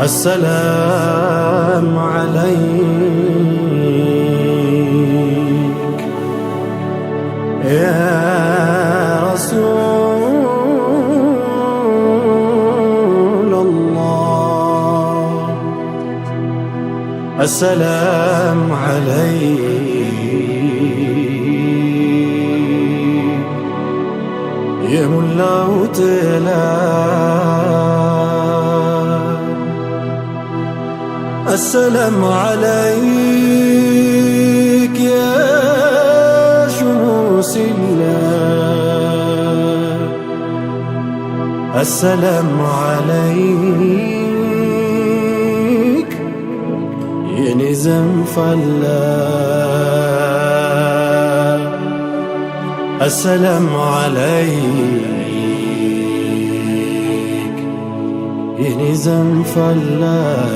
السلام عليك يا رسول الله السلام عليك يا ملاو السلام عليك يا شموس الله السلام عليك يا نزم فالله السلام عليك يا نزم فالله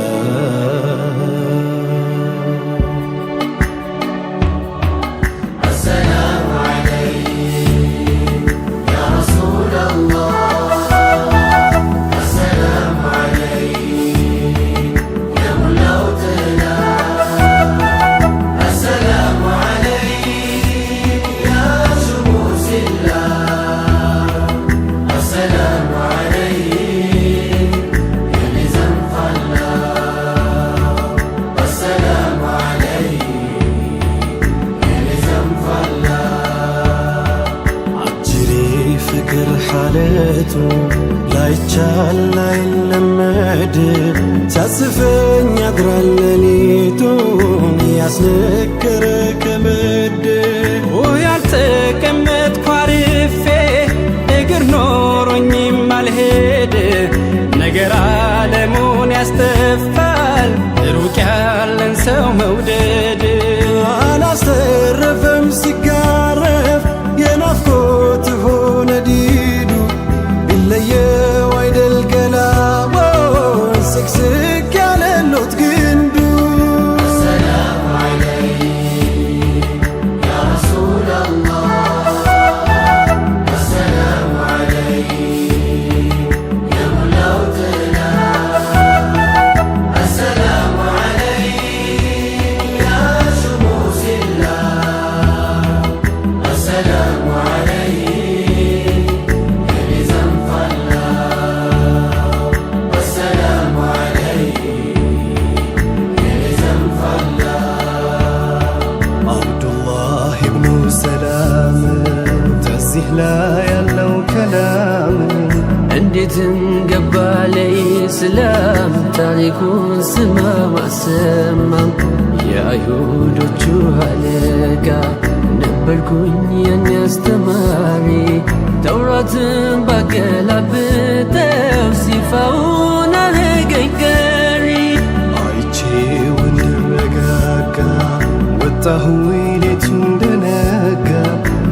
حالته لا يتشال لا يلمد ساسفن يقرا لليتو ياسنكر كمد ويالتكمت قارفه اجر نورني مالهد نجر عالمون يستفال روك يالن سو مودد انا استرفم سيقرف ينافقوت هون ديدو إليه وايد الكلام سكسك على اللوت قندو السلام عليك يا رسول الله السلام عليك يا ملاوتنا السلام عليك يا شموس الله السلام عليك لا يلو كلام እንዴት እንገባለይ ሰላም ታሪኩን ስማ ማሰማም የአይሁዶቹ አለቃ ነበርኩኝ የኔ አስተማሪ ተውራትን ባገላብጠው ሲፋውን አረገኝ ቀሪ አይቼው እንድረጋጋ ወጣሁ ሌቱ እንደነጋ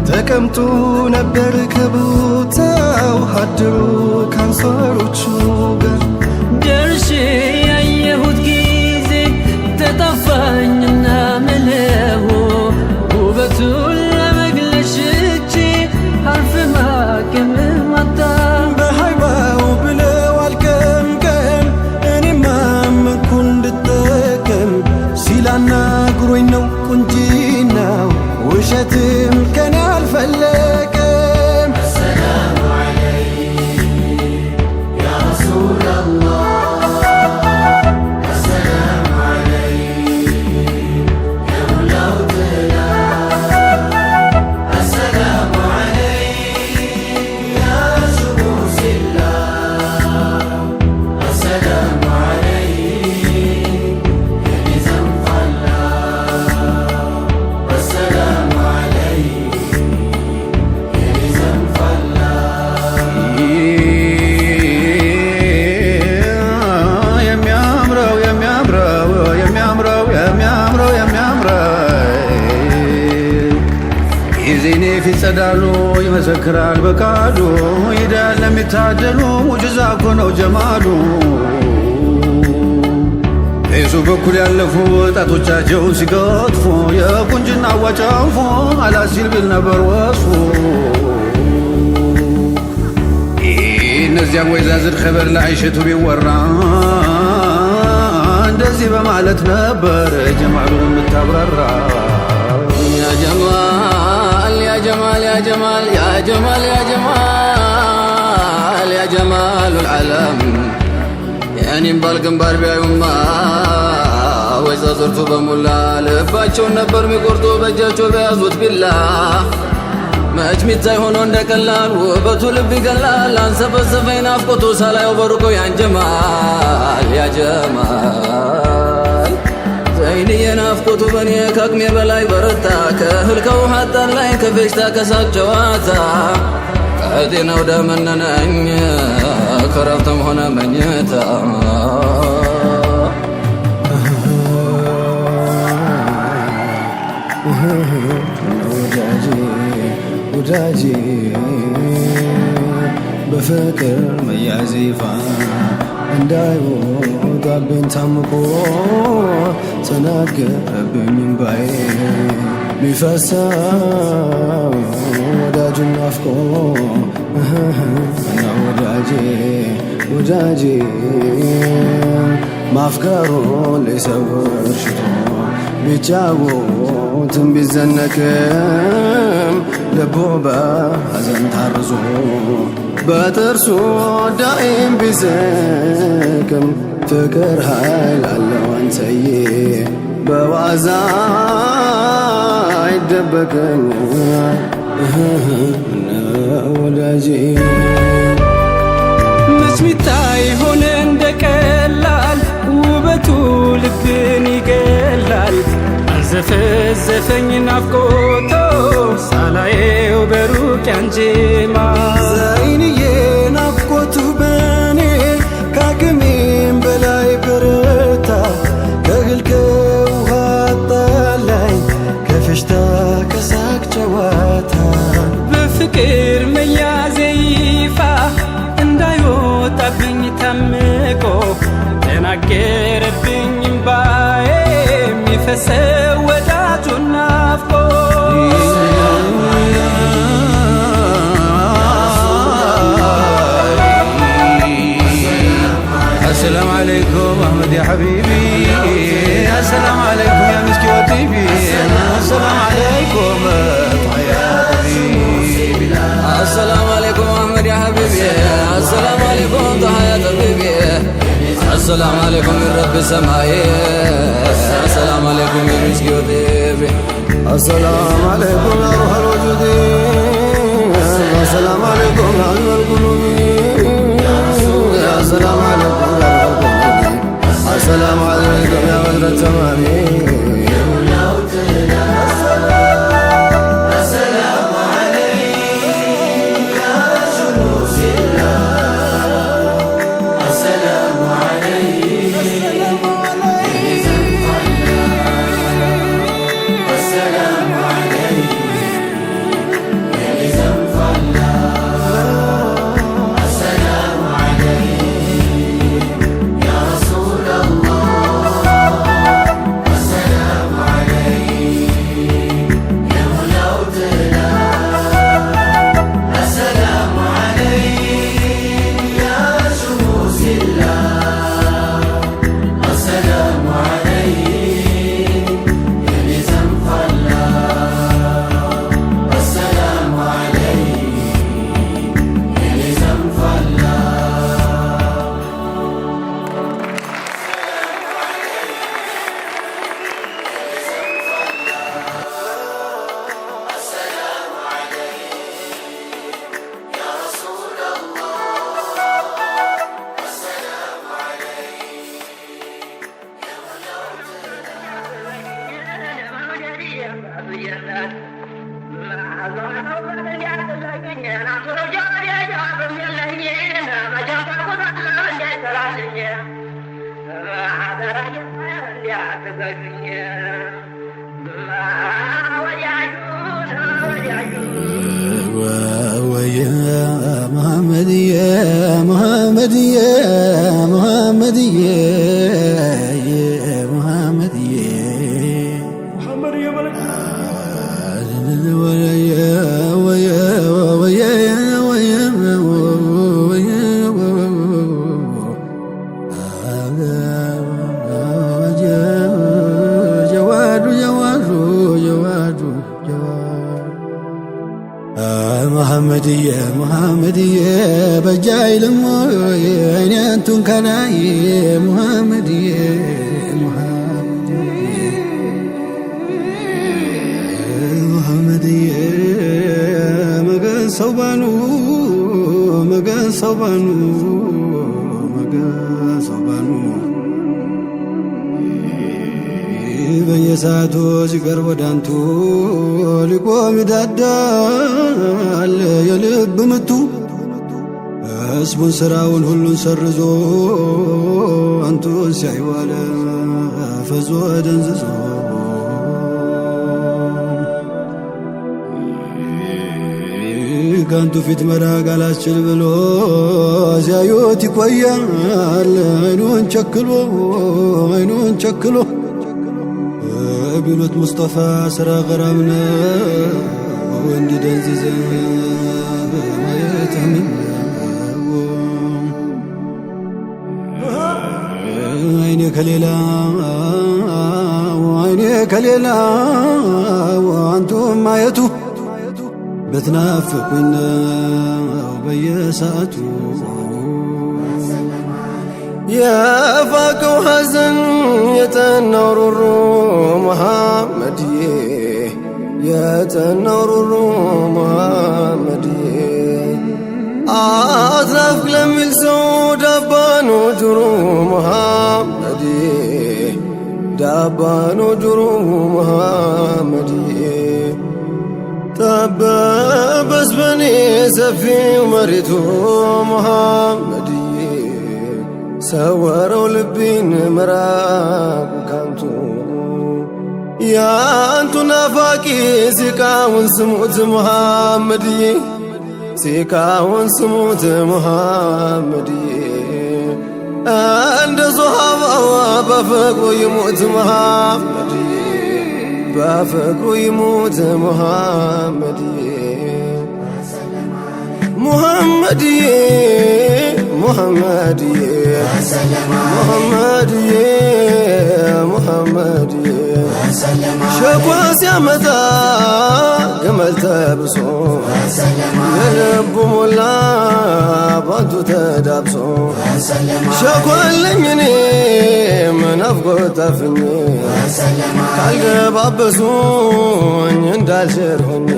ተቀምጦ ነበር ከቦታው አድሮ ካንሳሮቹ ጋር ደርሼ ያየሁት ጊዜ ተጠፋኝና ምለው ውበቱን ለመግለጽ ሽቼ አልፍ ማቅም ማጣ በሃይባው ብለው አልቀምቀም እኔማ አመንኩ እንድጠቀም ሲላናግሮኝ ነው ቁንጂናው ውሸትም ከኔ አልፈለቀም السلام عليك يا رسول الله السلام عليك يا ملاوتنا السلام عليك يا شموس الله السلام عليك يا نزم الله ጊዜኔ ፊት ጸዳሉ ይመሰክራል በቃሉ ይዳል ለሚታደሉ ሙጅዛ እኮ ነው ጀማሉ በሱ በኩል ያለፉ ጣቶቻቸውን ሲገጥፉ የቁንጅና ዋጫፉ አላሲል ቢል ነበር ወስፉ እነዚያ ወይዛዝር ኸበር ለዓይሸቱ ቢወራ እንደዚህ በማለት ነበር ጀማሉን የምታብራራ ያ ጀማል ያ ጀማል ያ ጀማል ያ ጀማል ያ ጀማል ያ ጀማሉል ዓለም የኔም ባልግንባር ቢያዩማ ወይዛዝርቱ በሙላ ልባቸውን ነበር ሚቆርጡ በእጃቸው በያዙት ቢላ መች ሚታይ ሆኖ እንደቀላል ውበቱ ልብ ይገላል አንሰበሰበኝ ናፍቆቱ ሳላየው በሩቆ ያን ጀማል ያ ጀማል ዘይንዬ ናፍቆቱ በኔ ከአቅሜ በላይ በረታ ከእህል ከውሃ አጣላኝ ከፌሽታ ከሳቅ ጨዋታ ከጤናው ደመነነኝ ከረፍትም ሆነ መኝታ ወዳጄ በፍቅር መያዝ ይፋ እንዳይወጣብኝ ታምቆ ተናገረብኝ እምባዬ ቢፈሰው ወዳጁን ናፍቆ እና ወዳጄ ማፍቀሩን ሊሰውር ሽቶ ቢጫወትም ቢዘነክም ልቡ በሐዘን ታርዞ በጥርሱ ዳይም ቢስቅም ፍቅር ኃይል አለው አንተዬ በዋዛ አይደበቅም ወዳጄ መች ሚታይ ሆነ እንደቀላል ውበቱ ልብን ይገላል አንዘፈዘፈኝ ናፍቆቶ ሳላየው በሩቅ ያንጀማ ዘይንዬ ናፍቆቱ በኔ ከአቅሜም በላይ በረታ ከእህል ከውሃ አጣላኝ ከፌሽታ ከሳቅ ጨዋታ በፍቅር መያዜ ይፋ እንዳይወጣብኝ ታምቆ ተናገረብኝ እምባዬ የሚፈሰው ወዳጁን ናፍቆ السلام عليكم أحمد يا حبيبي السلام عليكم يا مسكي وطيبي السلام عليكم تحياتي السلام عليكم أحمد يا حبيبي السلام عليكم تحيات حبيبي السلام عليكم من رب السماء السلام عليكم يا مسكي وطيبي السلام عليكم يا روح الوجود السلام عليكم يا علم القلوب السلام عليكم يا روح القلوب السلام عليكم يا بدر التمام Yeah. محمدية محمدية بجاي لموي عيني انتم كناي محمدية محمدية محمدية مقا صوبانو مقا صوبانو مقا صوبانو በየሰዓቱ ሲቀርብ ወዳንቱ ሊቆም ይዳዳል የልብ ምቱ ሕዝቡን ሥራውን ሁሉን ሰርዞ አንቱን ሲያይ ዋለ ፈዞ ደንዝዞ ከአንቱ ፊት መራቅ አላስችል ብሎ ሲያዩት ይቆያል አይኑን ቸክሎ ቢሉት ሙስጠፋ ስራ ገራም ነው እንዲደንዝዘ ማየትም አይኔ ከሌላ አንቱም ማየቱ በትናፍቁኝ ነው በየሰዓቱ የፋቀው ሐዘን የጠናው ሩሩ መሐመድዬ የጠናው ሩሩ መሐመድዬ አትናፍቅ ለሚል ሰው ዳባኖ ጅሩ መሐመድዬ ዳባኖ ጅሩ መሐመድዬ ጠበበስ በኔ ሰፊው መሬቱ መሐመድዬ ሰወረው ልቤን ምራቁ ካንቱ ያንቱ ናፋቂ ሲቃውን ስሙት ሙሐመድዬ ሲቃውን ስሙት ሙሐመድዬ እንደ ሶሃባዋ በፍቅሩ ይሙት ሙሐመድዬ በፍቅሩ ይሙት ሙሐመድዬ ሙሐመድዬ ሙሐመድዬ ሙሐመድዬ ሙሐመድዬ ሸኳ ሲያመጣ ግመል ተብሶ የልቡ ሞላ ባንቱ ተዳብሶ ሸኳለኝ እኔ መናፍቆት ታፍኜ ካልገባበሱኝ እንዳልሽር ሆኜ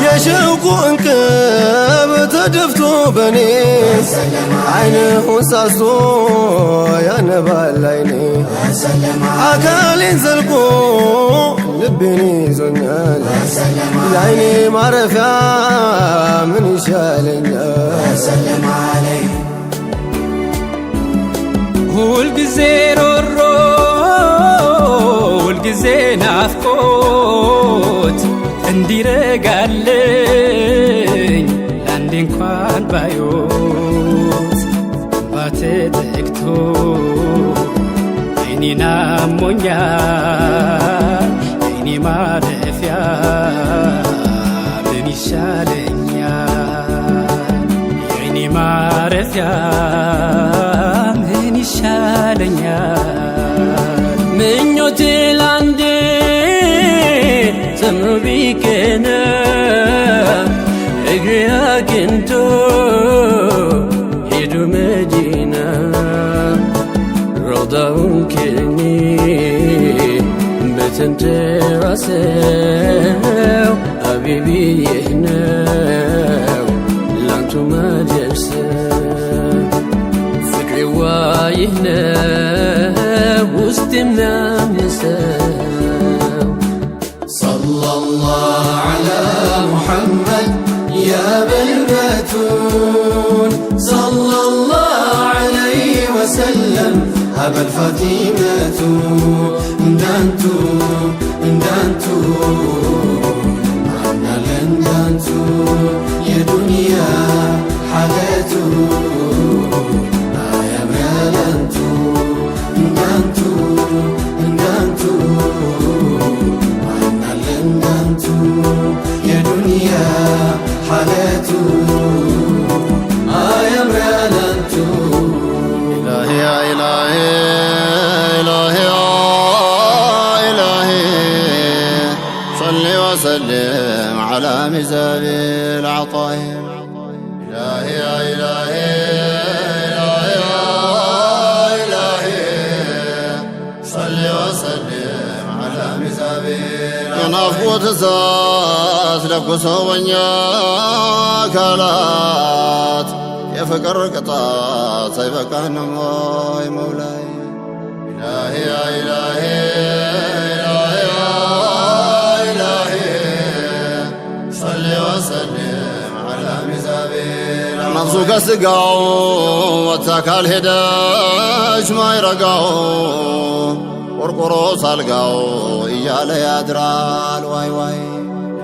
የሸውቁ እንቅብ ተደፍቶ በኔ አይንሁን ሳስቶ ያነባል አይኔ አካሌን ዘልቆ ልቤን ይዞኛል የአይኔ ማረፊያ ምን ይሻለኛል ሁልጊዜ ሮሮ ሁልጊዜ ናፍቆት እንዲረጋልኝ ለአንዴ እንኳን ባዮት ባትተክቶ አይኔን አሞኛል አይኔ ማረፊያ ምን ይሻለኛል የአይኔ ማረፊያ ምን ይሻለኛል ምኞቴ ላንዴ ሰምሮ ቢቀና እግሬ አግኝቶ ሄዱ መዲና ሮዳውን ከኔ በተንተራሰው ሀቢቢ ይህ ነው ላንቱ ማደርሰው ፍቅሬዋ ይህ ነው ውስጥ የሚያምሰው الله على محمد يا بالبتول صلى الله عليه وسلم أبا الفاطمة دانتو معنا لندانتو يا دنيا حالته يا برالانتو دانتو صل وسلم على مزاب العطاء إلهي يا إلهي إلهي يا إلهي صل وسلم على مزاب العطاء ينافق تساس لك سوبنيا كالات يفكر قطات سيبك نموي مولاي إلهي يا إلهي إلهي يا إلهي صل وسلم على مزاب نفسك سقاو واتاكال هداش ما يرقاو ورقرو سالقاو إيال يادرال واي واي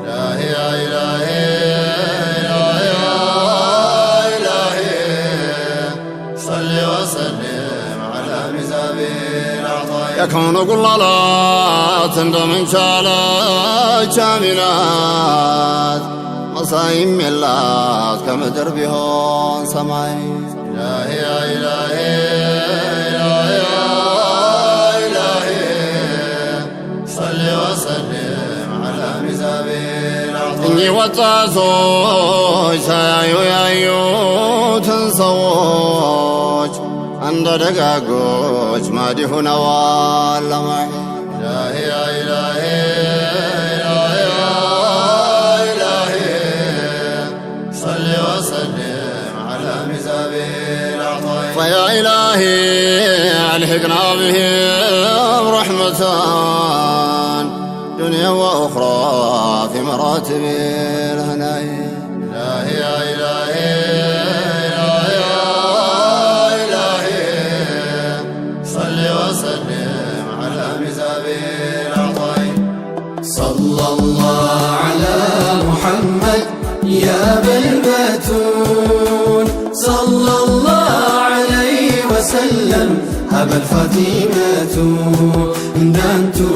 إلهي يا إلهي إلهي يا إلهي صل وسلم على مزاب العطاء يكون قلالات من شالات شاملات مصايم ملات كمدر بهون سماي إلهي يا إلهي إلهي يا إلهي صل وسلم على مزاب العطاء إني وطاسوش سايو يايو تنسوش عند دقاقوش ما ديهنا والله معي إلهي يا إلهي إلهي يا إلهي صل وسلم على مزاب العطاء فيا إلهي ألحقنا بهم رحمة دنيا وأخرى في مراتب الهناء إلهي يا إلهي إلهي يا إلهي صل وسلم على مزاب العطاء صلى الله على محمد يا بالبتون صلى الله عليه وسلم أبا الفاطمة اندانتو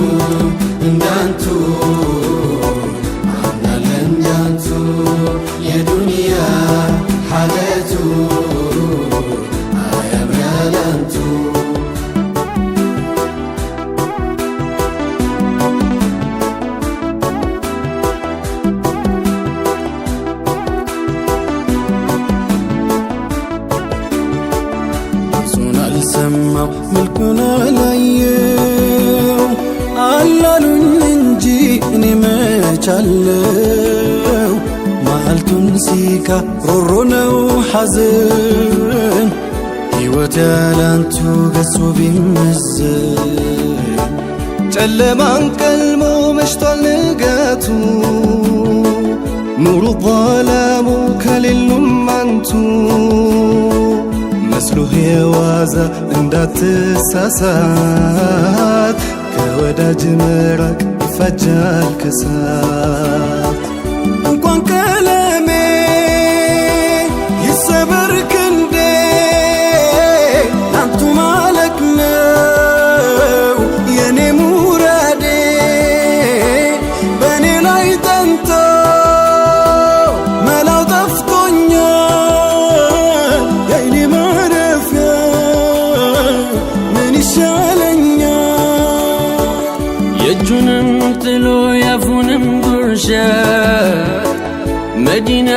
اندانتو عنا لندانتو يا دنيا حالتو يا برالانتو سمع ملكنا لايو علالون انجي اني مچالو مالتون سيكا رورونو حزن هيوت يالانتو غسو بيمزن ጨለማን ቀልሞ መሽቷል ንጋቱ ኑሩ ظلامو ከሌሉም አንቱ መስሎህ የዋዛ እንዳትሳሳት ከወዳጅ መራቅ ይፈጃል ከሳት እንኳን ቀለሜ ይሰበር ክንዴ ላንቱ ማለክ ነው የኔ ሙራዴ በኔ ላይ ጠንቶ መላው ጠፍቶኛል የኔ ማረፊያ ምን ይሻለኛል የእጁንም ጥሎ ያፉንም ጉርሻ መዲና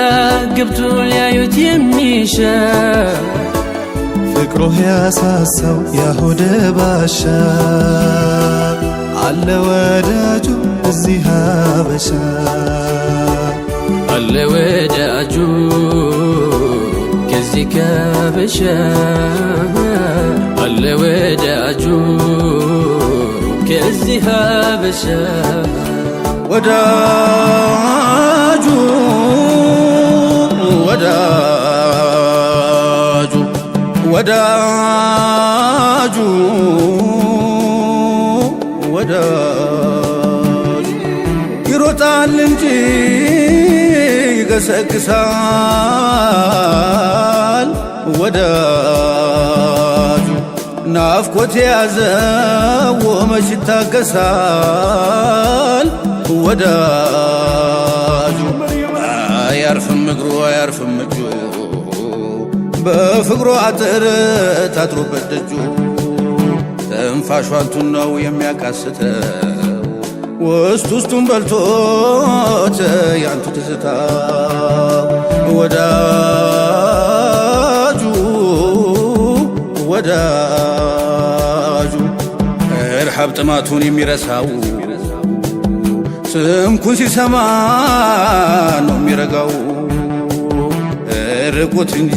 ገብቶ ሊያዩት የሚሻ ፍቅሮህ ያሳሳው ያሆደ ባሻ አለ ወዳጁ እዚህ ሀበሻ አለ ወዳጁ ከዚህ ከበሻ አለ ወዳጁ ከዚህ ሀበሻ ወዳጁ ወዳጁ ወዳጁ ወዳጁ ይሮጣል እንጂ ይገሰግሳል ወዳጁ ናፍቆት ያዘው መች ይታገሳል ወዳጁ አያርፍም እግሩ አያርፍም እጁ በፍቅሩ አጥር ታጥሮበት ደጁ ትንፋሿ አንቱን ነው የሚያቃስተው ውስጡን በልቶት ያንቱ ትዝታ ወዳጁ ወዳጁ እርሃብ ጥማቱን የሚረሳው ስምኩን ሲሰማ ነው የሚረጋው ርቁት እንጂ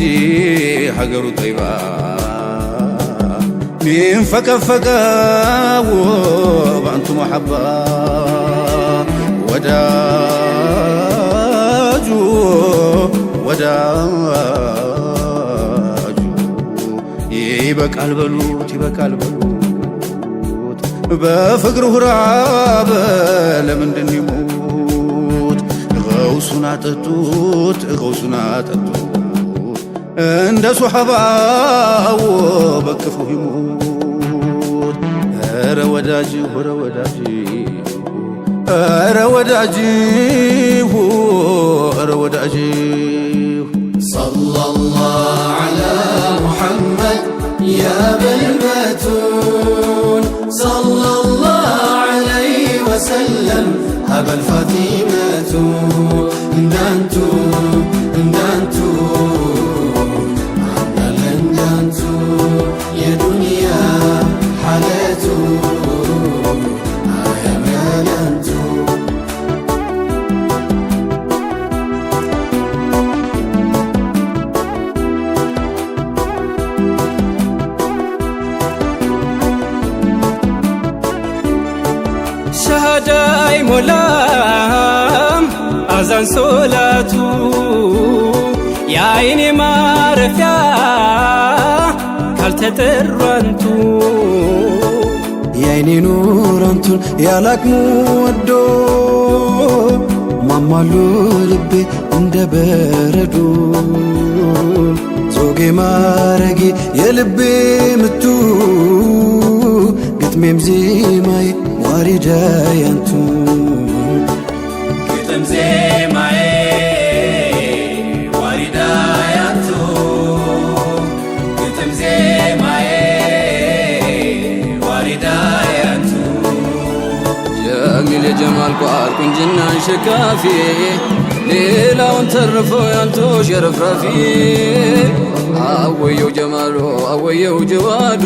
ሀገሩ ጠይባ ሚንፈቀፈቀው በአንቱ መሐባ ወዳጁ ወዳጁ ይበቃል በሉት ይበቃል በሉት በፍቅር ሁራበ ለምንድን ይሞት ገውሱን አጠጡት ገውሱን አጠጡት እንደ ሱሐባው በክፉ ይሞት ኧረ ወዳጅ ኧረ ወዳጅ ኧረ ወዳጅ ኧረ ወዳጅ ሰለላሁ ዐላ ሙሐመድ ያ በልበቱን ሰለላሁ ዐለይሂ ወሰለም አበል ፋቲመቱ እንዳንቱ እንዳንቱ የዱንያ ሓለቱ አያመለንቱ ሸሃዳ አይሞላም አዛን ሶላቱ የአይኔ ማረፊያ ካልተጠሩ አንቱ የአይኔ ኑር አንቱን ያላቅሙ ወዶ ማማሉ ልቤ እንደ በረዶ ዞጌ ማረጌ የልቤ ምቱ ግጥሜም ዜማዬ ዋሪዳ ያንቱ ግጥም ዜማዬ ዋሪዳ ያንቱ ግጥም ዜማዬ ዋሪዳ ያንቱ ጀሚል የጀማል ቋር ቁንጅናን ሸካፊ ሌላውን ተርፎ ያንቱ ሸረፍራፊ አወየው ጀማሉ አወየው ጀዋዱ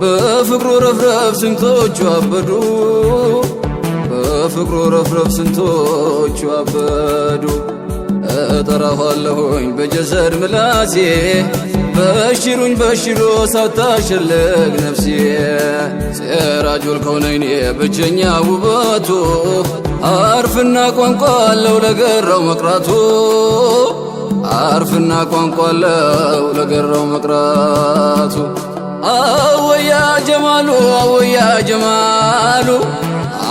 በፍቅሩ ረፍረፍ ስንቶቹ አበዱ በፍቅሩ ረፍረፍ ስንቶቹ አበዱ እጠራኋለሁኝ በጀሰድ ምላሴ በሽሩኝ በሽሮ ሳታሸልግ ነፍሴ ሲራጁል ከውነይኔ ብቸኛ ውበቱ አርፍና ቋንቋ አለው ለገራው መቅራቱ አርፍና ቋንቋ አለው ለገራው መቅራቱ አወያ ጀማሉ አወያ ጀማሉ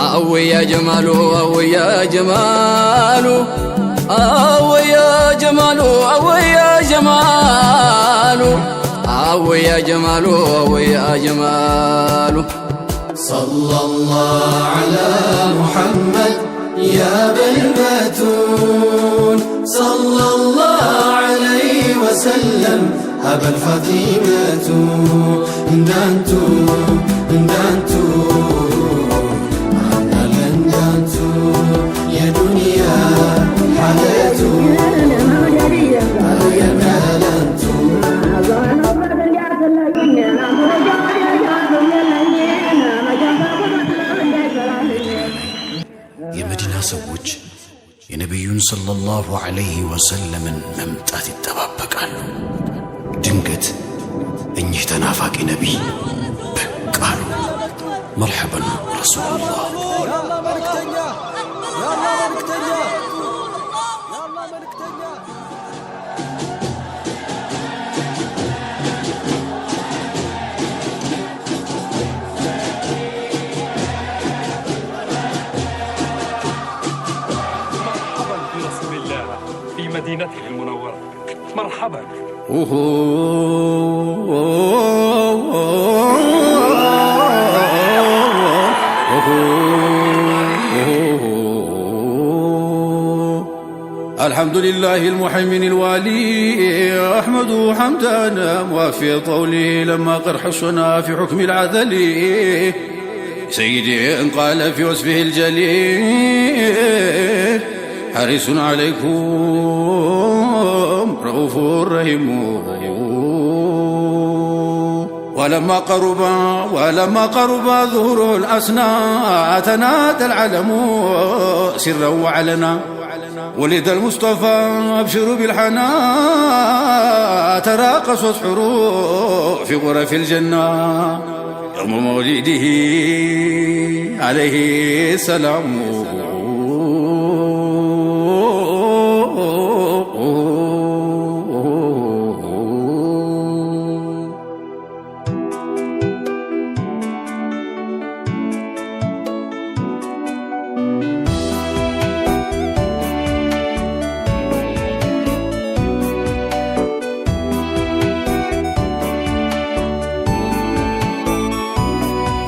አወያ ጀማሉ አወያ ጀማሉ አወያ ጀማሉ አወያ ጀማሉ አወያ ጀማሉ አወያ ጀማሉ ሰለላሁ ዐላ ሙሐመድ ያ በልበቱን ሰለላሁ ዐለይሂ ወሰለም አበል ፋቲመቱ እንዳንቱ እንዳንቱ አናለ እንዳንቱ የዱንያ ሓለቱ አያመለንቱ የመዲና ሰዎች የነቢዩን ሰለላሁ ዐለይሂ ወሰለምን መምጣት ይጠባበቃሉ። ድንገት እኚህ ተናፋቂ ነቢይ ብቅ አሉ። መርሐበን ረሱሉላህ مدينته المنورة مرحبا الحمد لله المحيمن الوالي أحمده حمدانا موافي طولي لما قد حصنا في حكم العدل سيدي إن قال في وصفه الجليل حريص عليكم رؤوف رحيم. ولما قرب ظهور الأسنى تنادى العلم سرا وعلنا ولد المصطفى أبشروا بالحنا تراقصت حروف في غرف الجنة يوم مولده عليه السلام.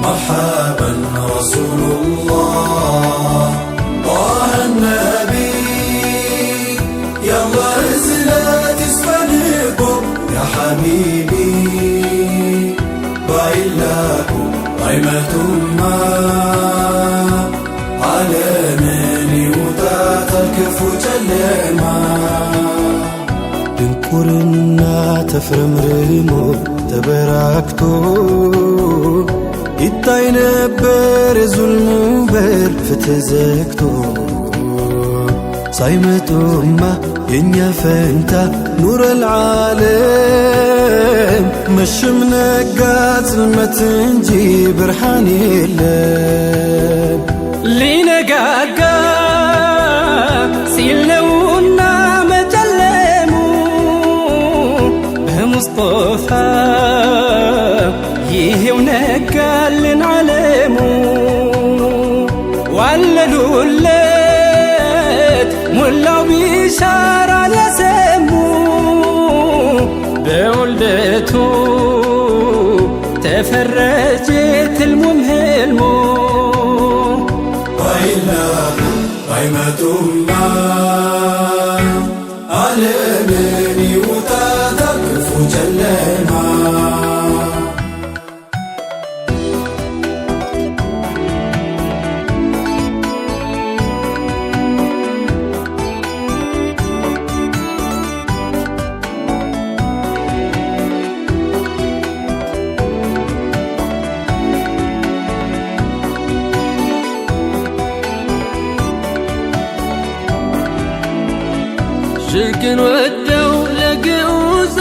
مرحبا رسول الله طه النبي يلا رزلة تسفنكم يا حبيبي بايلاكم قيمة ما على من يوتات الكفو جلما ድንቁርና ተፍረምርሞ ተበራክቶ ይታይ ነበር የዙልሙ በር ፍትህ ዘግቶ ሳይመጡማ የእኛ ፈንታ ኑር العالم መሽም ነጋ ጽልመት እንጂ ብርሃን የለም። ሊነጋጋ ሲል ነውና መጨለሙ በሙስጠፋ ይሄው ነጋልን ዓለሙ ዋለሉለት ሞላው ቢሻራ ለሰሙ በውልደቱ ተፈረጀ ትልሙም ህልሙ ባይላኩ ባይመጡማ ዓለምን ይውጣታል ክፉ ጨለማ ሽርክን ወደው ለግዑዛ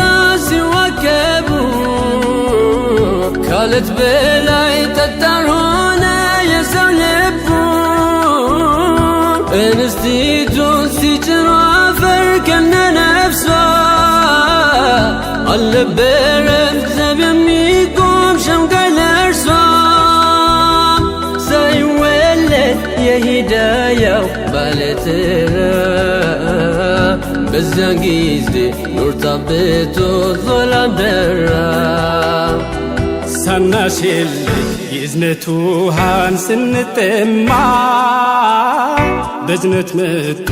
ሲዋከቡ ካለት በላይ ጠጣር ሆነ የሰው ልቡ እንስቲቱን ሲጭኑ አፈር ከነነፍሷ አልነበረም ዘብ የሚቆም ሸምጋይ ለእርሷ ሳይወለድ የሂዳያው ባለትራ በዚያን ጊዜ ኑር ታብቶ ዞላም በራ ሳናሽልይ የእዝነቱ ውሃን ስንጠማ በእዝነት መጡ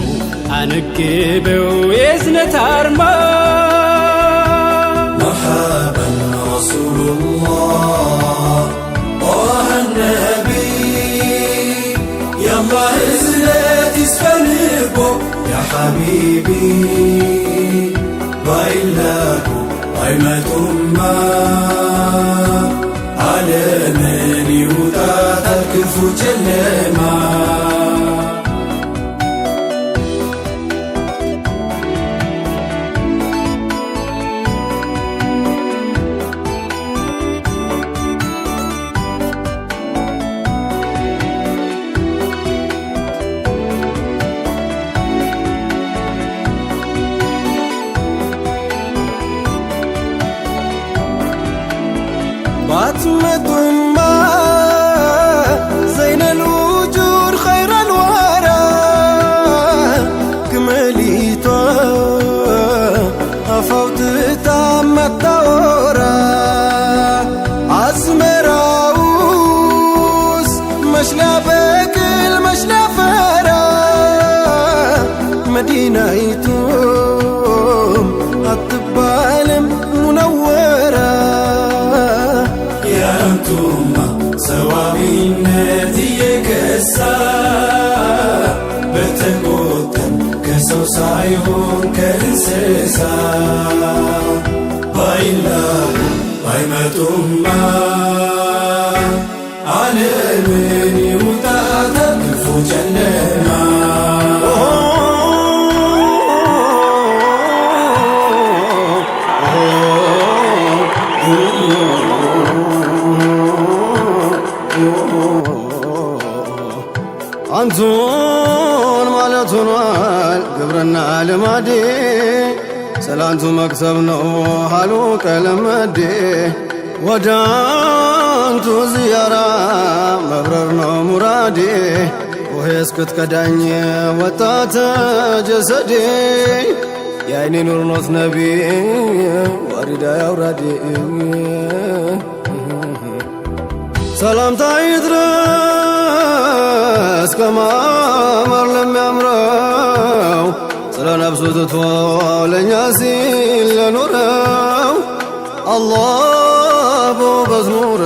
አነግበው የእዝነት አርማ مرحبا رسول الله طه النبي يلا هزلت يسفنكم يا حبيبي بايلاكم قيمة ما على من يوتات الكفو جلما ባትመጡማ ዘይነ الوجود خير الورى ግመሊቷ አፋውትታ መታወራ አዝመራውስ መሽላ በቅል መሽላ ፈራ መዲናይቱም አትባልም ሙነወራ يا أنتم سوابين አልተቆጠም ከሰው ሳይሆን ከእንስሳ ባይላኩ ባይመጡማ ዓለምን ይውጣት ክፉ ጨለማ አንቱን ማለት ሆኗል ግብርና ልማዴ ሰላንቱ መክሰብ ነው ሃሉ ቀለመዴ ወደ አንቱ ዝያራ መብረር ነው ሙራዴ ውሄ እስክትከዳኝ ወጣተ ጀሰዴ የአይኔ ኑር ኖት ነቢ ዋሪዳ ያውራዴ ሰላምታ ይድረስ ከማመር ለሚያምረው ስለ ነፍሱ ትቶ ለእኛ ሲል ለኖረው አላህ በውበት ኑረ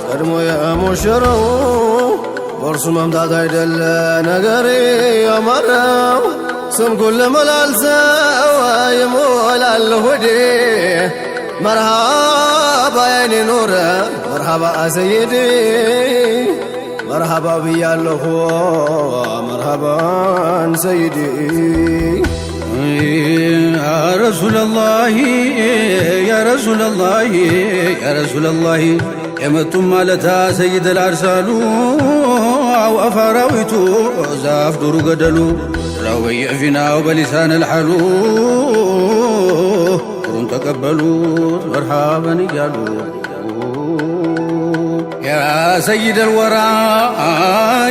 ቀድሞ የሞሸረው በእርሱ መምጣት አይደለ ነገሬ ያማረው ስምኩን ለመላልሰው ይሞላል ሆዴ መርሃባ የኔ ኖረ መርሃባ ሰይዴ መርሃባ ብያለሁ መርሃባን ሰይዴ ያ ረሱለላሂ ያ ረሱለላሂ ያ ረሱለላሂ የመጡም ማለታ ሰይደል አርሳሉ አዋፍ አራዊቱ ዛፍ ዱሩ ገደሉ ራው በየፊናው በሊሳን አልሐሉ ጥሩን ተቀበሉት መርሃበን እያሉ ያ ሰይደል ወራ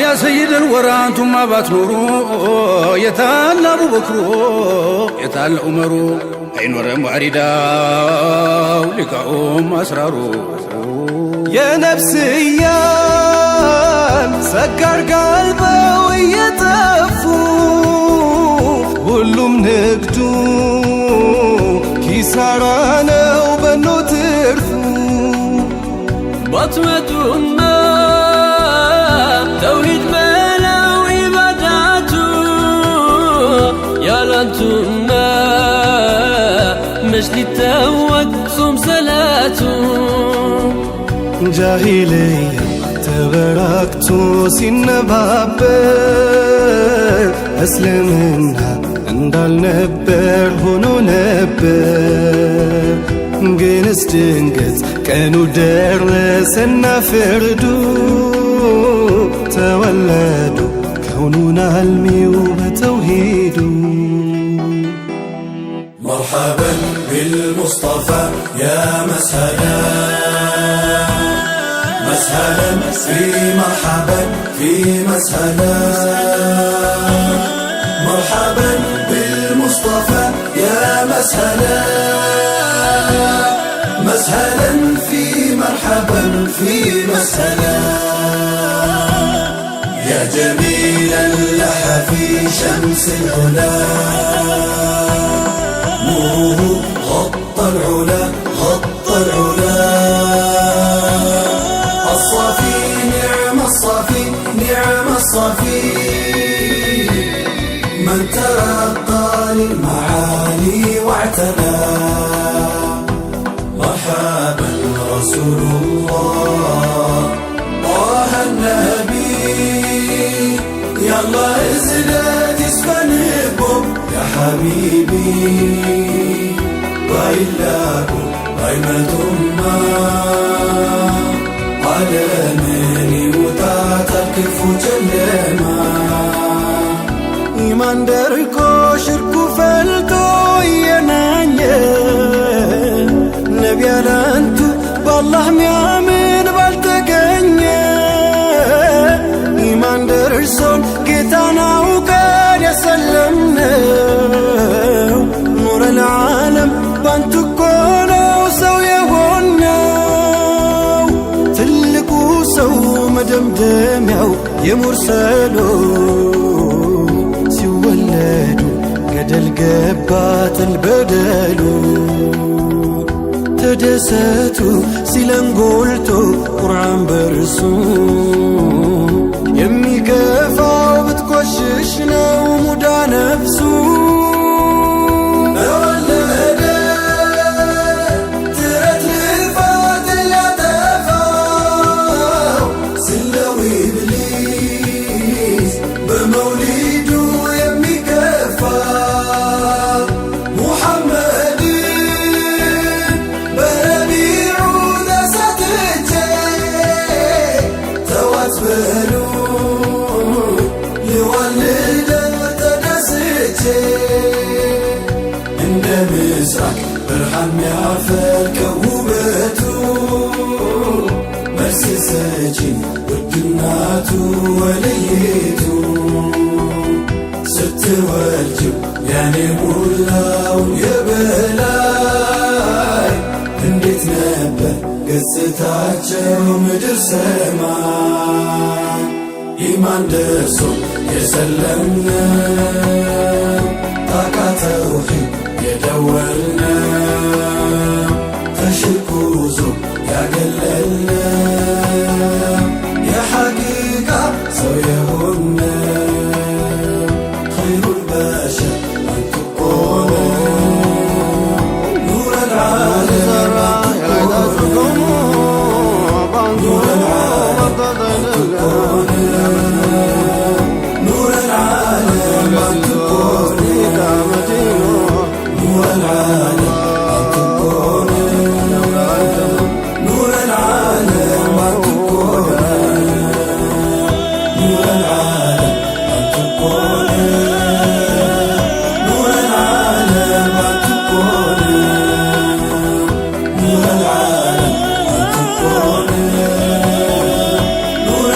ያ ሰይደል ወራ አንቱማ ባትኖሩ የታለ አቡበክሩ የታለ ዑመሩ አይኖረም ዋሪዳው ሊቃኡም አስራሩ የነፍስያን ሰጋር ጋልበው እየጠፉ ሁሉም ንግዱ ኪሳራ ነው በኖ ትርፉ ባትመጡማ ተውሂድ በለው ኢባዳቱ ያላንቱማ መች ሊታወቅ ጾም ሰላቱ ጃሂልያ ተበራክቶ ሲነባበር እስልምና እንዳልነበር ሆኖ ነበር ግንስ ድንገት ቀኑ ደረሰና ፍርዱ ተወለዱ ከውኑን አልሚው በተውሂዱ مرحبا بالمصطفى يا مسهلا مسهلا في مرحبا في مسهلا مرحبا بالمصطفى يا مسهلا مسهلا في مرحبا في مسهلا يا جميلا لح في شمس العلا نوره غطى العلا غطى العلا الصافي نعم الصافي نعم الصافي من ترقى للمعالي واعتلى مرحبا رسول الله طه النبي يلا ازلت اسفنكم يا حبيبي وإلاكم غيمة ما على من وتعتكف جلما ኢማን ደርቆ ሽርኩ ፈልቶ እየናኘ ነቢ ያላንቱ በአላህ ሚያምን ባልተገኘ ኢማን ደርሶን ጌታን አውቀን የሰለምነው ኑረ ልዓለም ባንቱ እኮ ነው ሰው የሆነው ትልቁ ሰው መደምደሚያው የሙርሰሎች ሲወለዱ ገደል ገባትን በደሉ ተደሰቱ ሲለን ጎልቶ ቁርአን በርሱ የሚከፋው ብትቆሽ بشنو مدى نفسو برحان يعفر كوبتو مرسي سجين ودناتو وليتو ست والجو يعني مولاو يبلاي انديت نبر قصتاچو مدر سماي إيمان درسو يسلمنا طاقة توحيد يدورنا تشكوزو يا قللنا يا حقيقة سويهنا خير البشر أن تكون نور العالم نور العالم أن تكون نور العالم أن تكون نور العالم أن تكون نور العالم أن تكون نور العالم أن تكون نور العالم أن تكون نور العالم أن تكون نور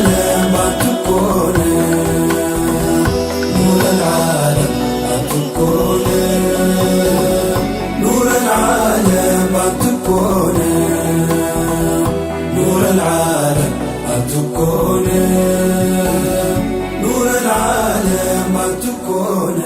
العالم أن تكون نور العالم أن تكون نور العالم أن تكون نور العالم أن تكون نور العالم أن تكون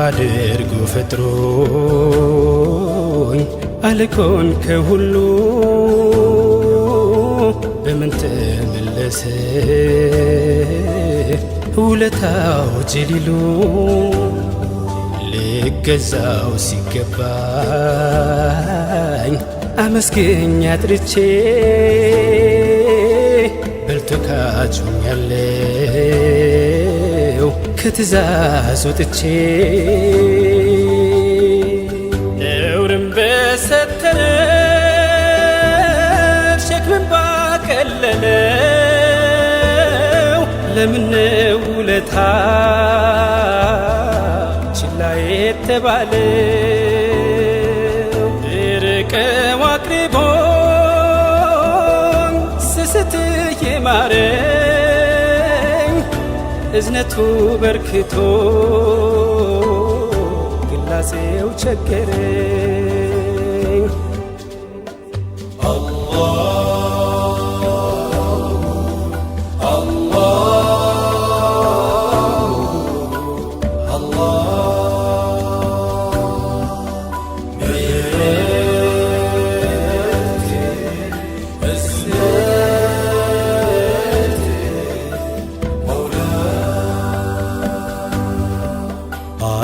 አድርጎ ፈጥሮኝ አልኮን ከሁሉ በምን ተመለሰ ውለታው ጀሊሉ ልገዛው ሲገባኝ አመስገኝ አጥርቼ በልቶ ካጁኛለው ከትእዛዝ ወጥቼ ነውርን በሰተረው ሸክምን ባቀለለው ለምነው ውለታ ችላ የተባለው ርቀው አቅርቦኝ ስስት የማረኝ እዝነቱ በርክቶ ግላጼው ቸገረኝ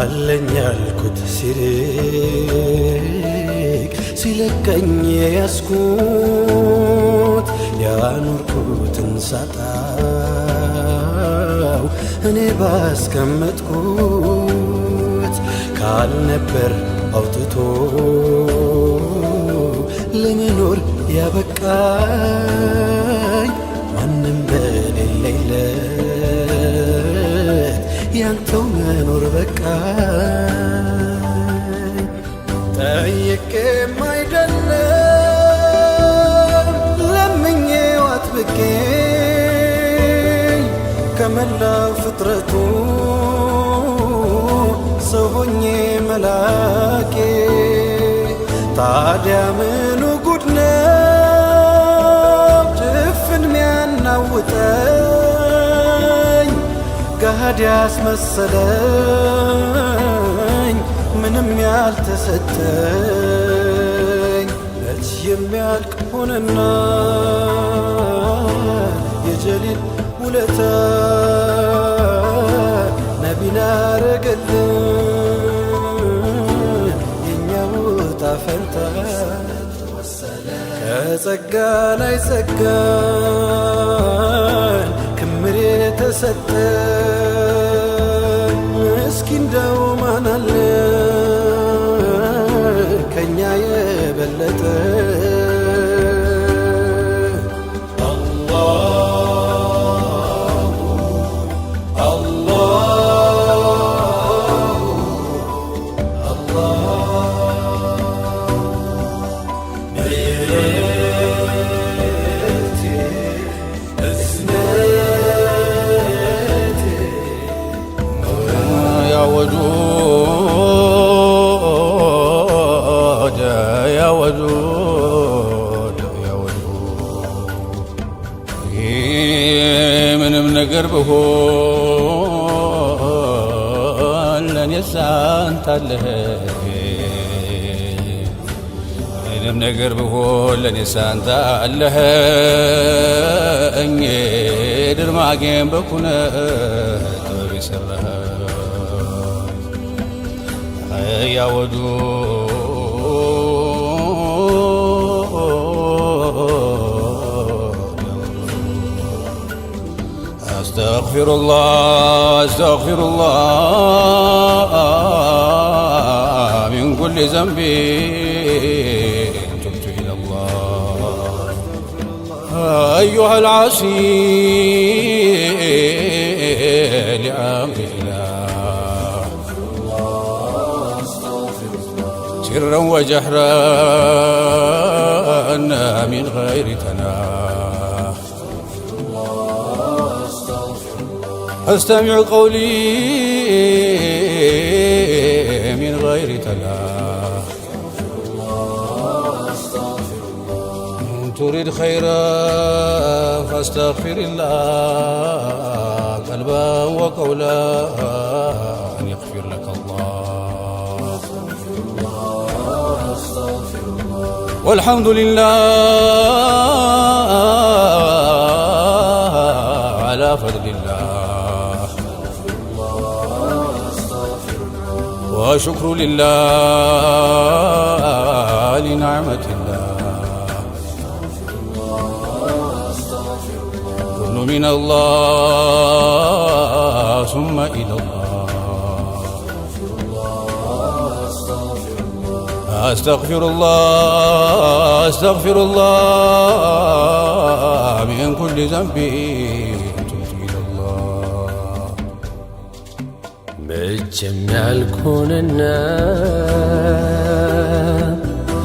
አለኝ ያልኩት ሲርቅ ሲለቀኝ ያስኩት ያኖርኩትን ሳጣው እኔ ባስቀመጥኩት ካልነበር አውጥቶ ለመኖር ያበቃኝ ማንም በሌለለት ያንተው መኖር በቃኝ። ጠይቄም አይደለም ለምኜው አጥብቄ ከመላው ፍጥረቱ ሰው ሆኜ መላኬ ታዲያ ምኑ ጉድ ነው ጭፍን ሚያናውጠኝ ገሃድ ያስመሰለኝ ምንም ያልተሰጠኝ መች የሚያልቅ ሆነና የጀሊል ውለታ ነቢን አረገልን የኛው ዕጣ ፈንታ ከጸጋ ላይ ጸጋን ክምር የተሰጠን እስኪ እንደው ማን አለ ከኛ የበለጠ ነገር ብሆን ለኔስ አንተ አለህ ምንም ነገር ብሆን ለኔስ አንተ አለኸኝ ድርማጌን በኩነት ጥበብ የሠራህ ያወዱ أستغفر الله من كل ذنب تبت إلى الله أيها العاصي لأمر الله سرا وجهرا من غير تناه أستمع قولي من غير تلاف تريد خيرا فاستغفر الله قلبا وقولا أن يغفر لك الله والحمد لله على فضل الله وشكر لله لنعمة الله كل من الله ثم إلى الله أستغفر الله من كل ذنب መቼም ያልኩንና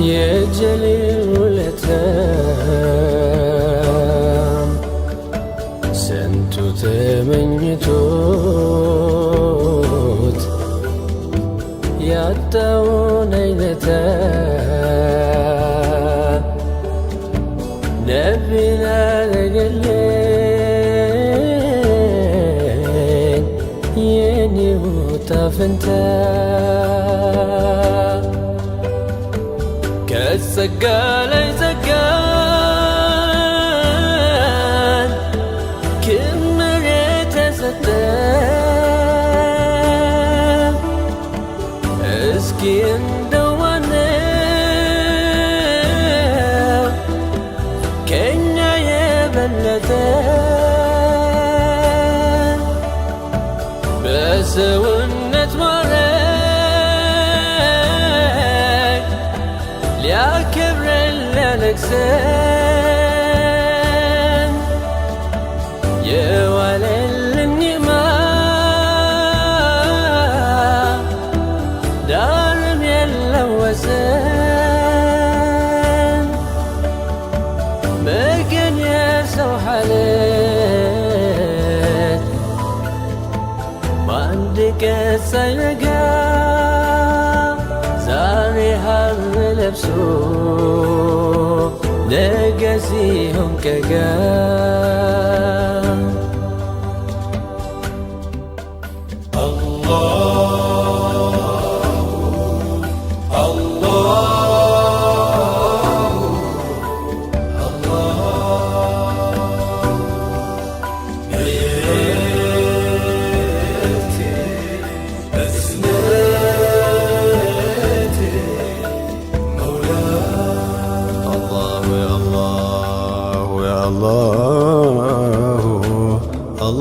የጀሊል ውለታ ስንቱ ተመኝቶት ያጣውን አይነታ ነቢን አረገልን የኔው ዕጣ ፈንታ ከጸጋ ላይ ጸጋን ክምር የተሰጠን እስኪ እንደው ማነው ከኛ የበለጠ በሰውነት ማረግ ሊያከብረን ሲያነግሰን የዋለልን ኒዕማ ዳርም የለው ወሰን በቀን የሰው ሐለት በአንድ ቀን ሳይነጋ ዛሬ ሐር ለብሶ ነገ ሲሆን ቀጋ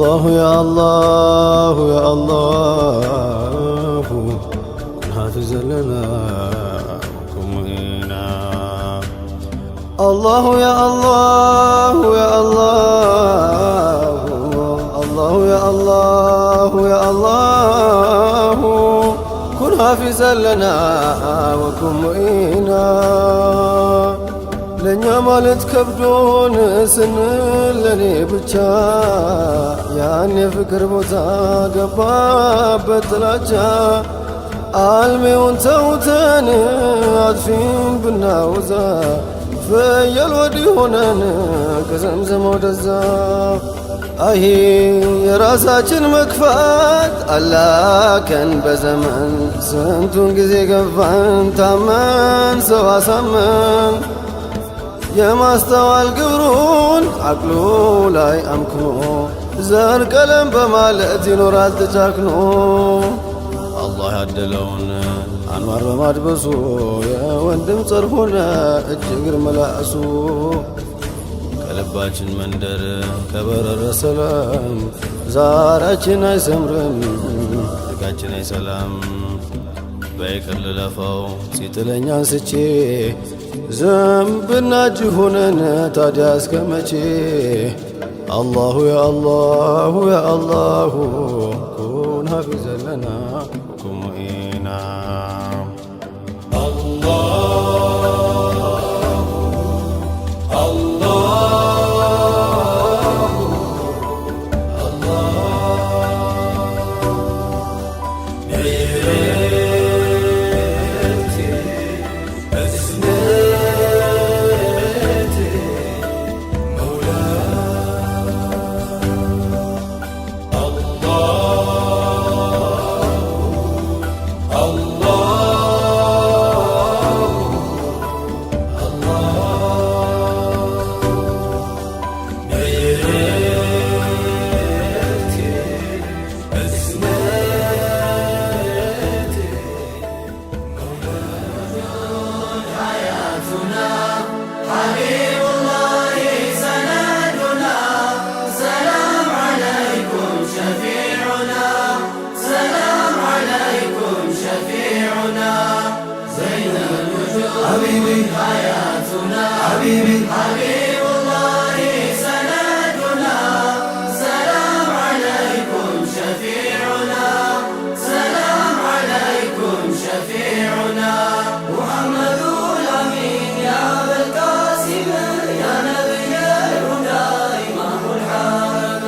الله يا الله يا الله كن حافظ لنا وكن معينا الله يا الله يا الله الله يا الله يا الله كن حافظا لنا وكن معينا ለኛ ማለት ከብዶን ስንል ለኔ ብቻ ያን የፍቅር ቦታ ገባበት ጥላቻ አልሜውን ተውተን አጥፊን ብናወዛ ፍየል ወዲህ ሆነን ከዘምዘም ወደዛ አይ የራሳችን መክፋት አላከን በዘመን ስንቱን ጊዜ ገፋን ታመን ሰው አሳመን የማስተዋል ግብሩን አቅሉ ላይ አምክኖ ዘር ቀለም በማለት ይኖራል ተቻክኖ አላህ ያደለውን አንዋር በማድበሱ የወንድም ጸር ሆነ እጅግር መላእሱ ከልባችን መንደር ከበረረ ሰላም ዛራችን አይሰምርም ድጋችን አይሰላም በይቅር ልለፈው ሲጥለኝ አንስቼ ዘንብና እጅ ሆነን ታዲያ እስከ መቼ አላሁ ያ አላሁ ያ አላሁ ኩን ሐፊዘን ለና ወኩን ሙዒና حبيبي حياتنا حبيبي حبيب الله سندنا سلام عليكم شفيعنا سلام عليكم شفيعنا محمد الأمين يا أبا القاسم يا نبي الهدى إمام الحرم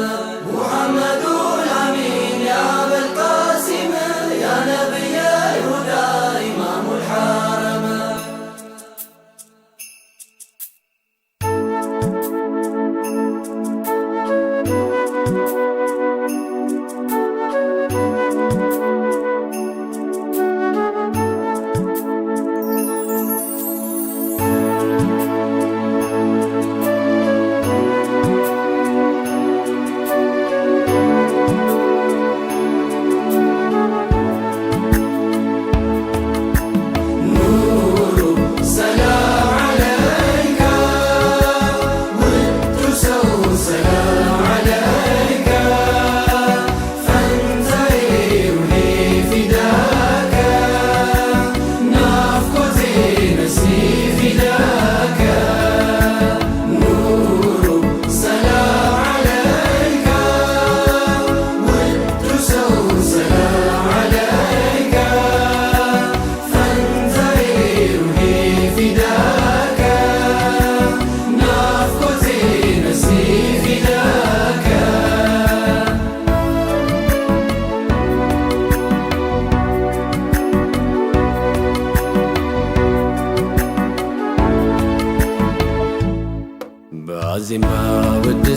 محمد الأمين يا أبا القاسم يا نبي الهدى إمام الحرم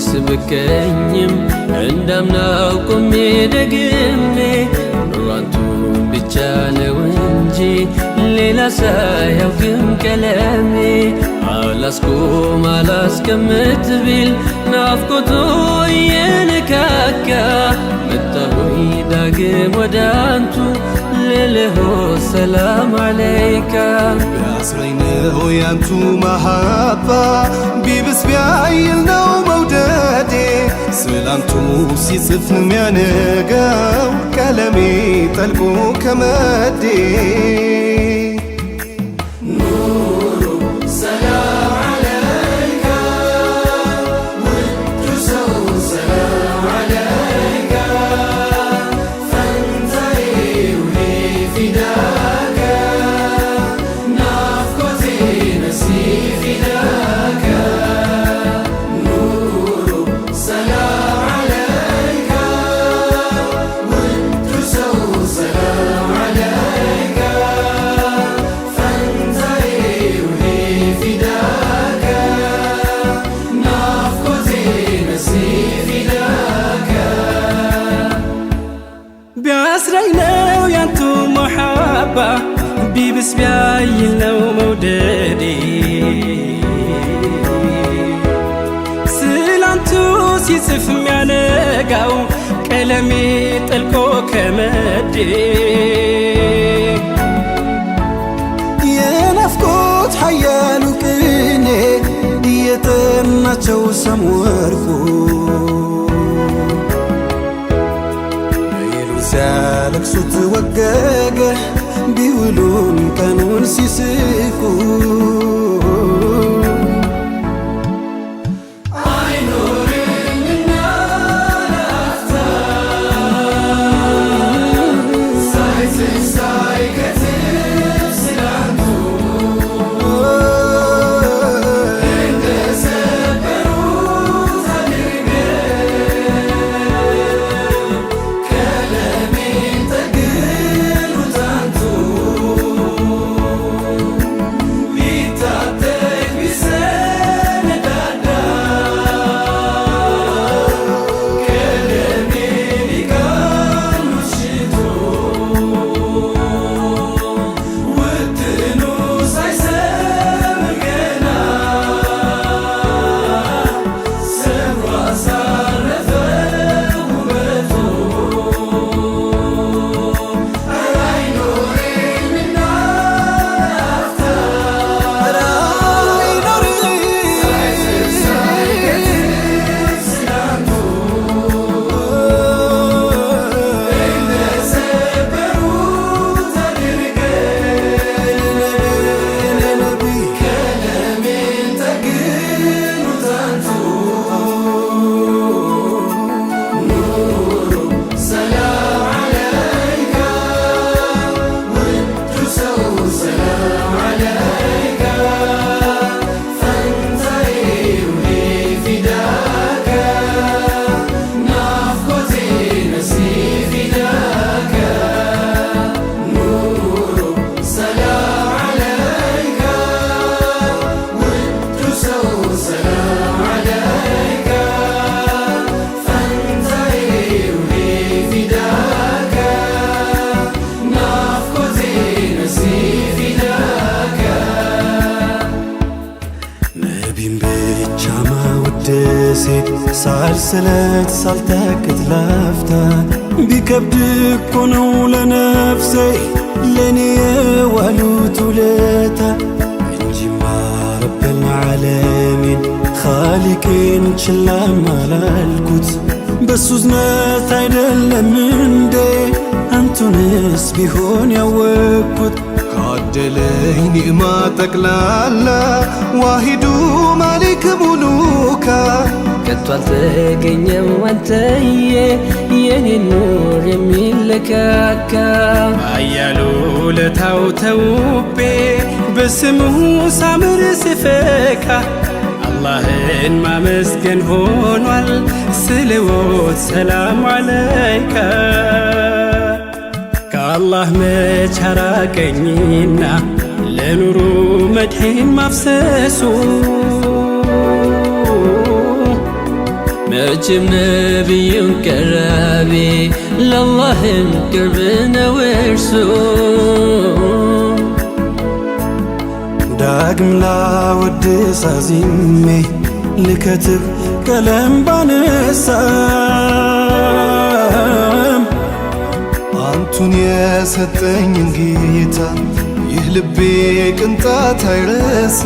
አሁንስ ብገኝም እንዳምናው ቆሜ ደግሜ ኑሯንቱን ብቻ ነው እንጂ ሌላ ሳያውቅም ቀለሜ አላስቆም አላስቀምጥ ቢል ናፍቆቱ የነካካ መጣሁኝ ዳግም ወዳንቱ ልልህ ሰላም አለይካ ቢያስረኝ ነው ያንቱ መሃባ ቢብስ ቢያይል ነው መውደዴ ስላንቱ ሲጽፍ ሚያነጋው ቀለሜ ጠልቆ ከመዴ ቢያስረኝ ነው ያንቱ መሐባ ቢብስ ቢያይል ነው መውደዴ ስላንቱ ሲጽፍ ሚያነጋው ቀለሜ ጠልቆ ከመዴ የናፍቆት ኃያሉ ቅኔ እየጠናቸው ሰምወርቁ ሲያለቅሱት ወገገ ቢውሉም ቀኑን ሲስቁ አይኖርምና ላፍታ ሳይዝል ሳይከትብ ስላንቱ እንደሰበሩት አድርገ ሳልሰለት ሳልታክት ላፍታ ቢከብድ እኮ ነው ለነፍሴ ለኔ የዋሉት ውለታ እንጂማ ረብል ዓለሚን ኻሊቄን ችላም አላልኩት በሱ ዝነት አይደለም እንዴ አንቱንስ ቢሆን ያወቅኩት ካደለኝ ኒዕማ ጠቅላላ ዋሂዱ ማሊክ ሙሉካ ከቶ አልተገኘም አንተዬ የኔ ኑር የሚለካካ አያሉ ለታው ተውቤ በስሙ ሳምር ስፈካ አላህን ማመስገን ሆኗል ስለወት ሰላም አለይካ ከአላህ መች አራቀኝና ለኑሩ መድሒን ማፍሰሱ መቼም ነቢዩን ቀራቢ ለአላህም ቅርብ ነው እርሱ ዳግም ላወድስ አዚሜ ልከትብ ቀለም ባነሳም አንቱን የሰጠኝን ጌታ ይህ ልቤ ቅንጣት አይረሳ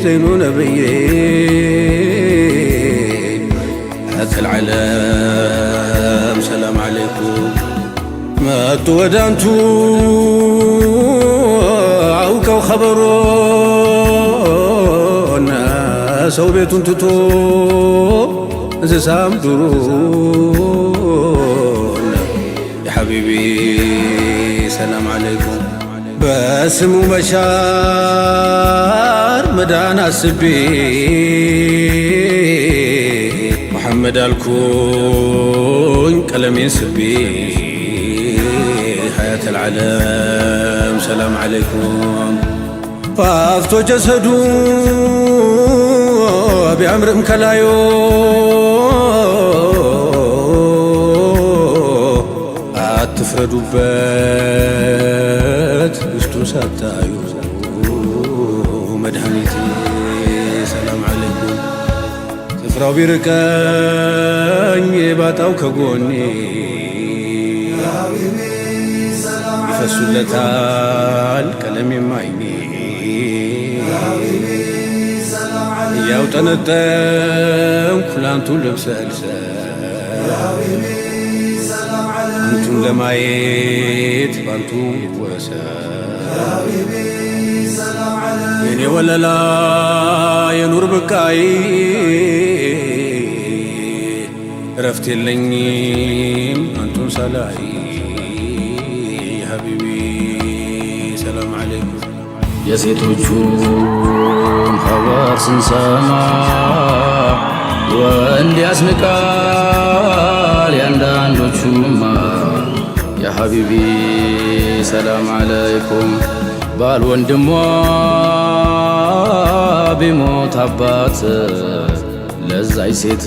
زين نبي هذا العالم سلام عليكم ما تودانتو عوكو خبرونا سو بيتون تتو زسام درون يا حبيبي سلام عليكم باسمو بشار مدان اسبي محمد الكون كلامين سبي حياة العالم سلام عليكم فافتو جسدو بأمر مكلايو أتفردو بات وشتو ساتايو مدحنيتي سلام عليكم سفراو بيركاني باتاو كغوني يفسولتال كلامي مايني ياو تنتم كلانتو لبسلسل انتم لمايت بانتو وسا يني ولا لا ينور بكاي رفت اللنيم انتم سلاي حبيبي سلام عليكم يا ሴቶቹን ኸበር ስንሰማ ወንድ ያስንቃል ያንዳንዶቹማ ያ ሐቢቢ ሰላም አለይኩም ባል ወንድሟ ቢሞት አባት ለዛይ ሴት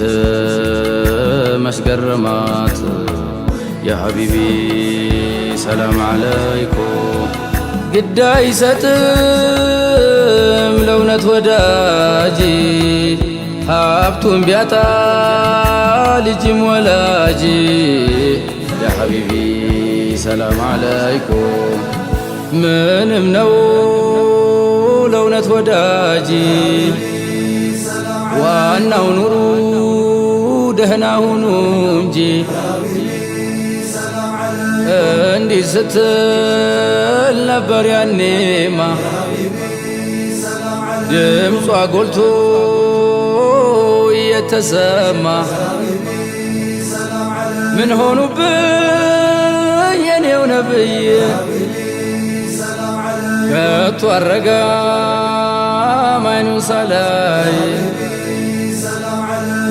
መስገረማት ያ ሐቢቢ ሰላም አለይኩም ግድ አይሰጥም ለእውነት ወዳጅ ሀብቱን ቢያጣ ልጅም ወላጅ ያ ሐቢቢ ሰላም አለይኩም ምንም ነው ለእውነት ወዳጅ ዋናው ኑሩ ደህና ሁኑ እንጂ እንዲህ ስትል ነበር ያኔማ ድምጿ ጎልቶ እየተሰማ من هون بيني ونبي كتورقا ما ينوصلاي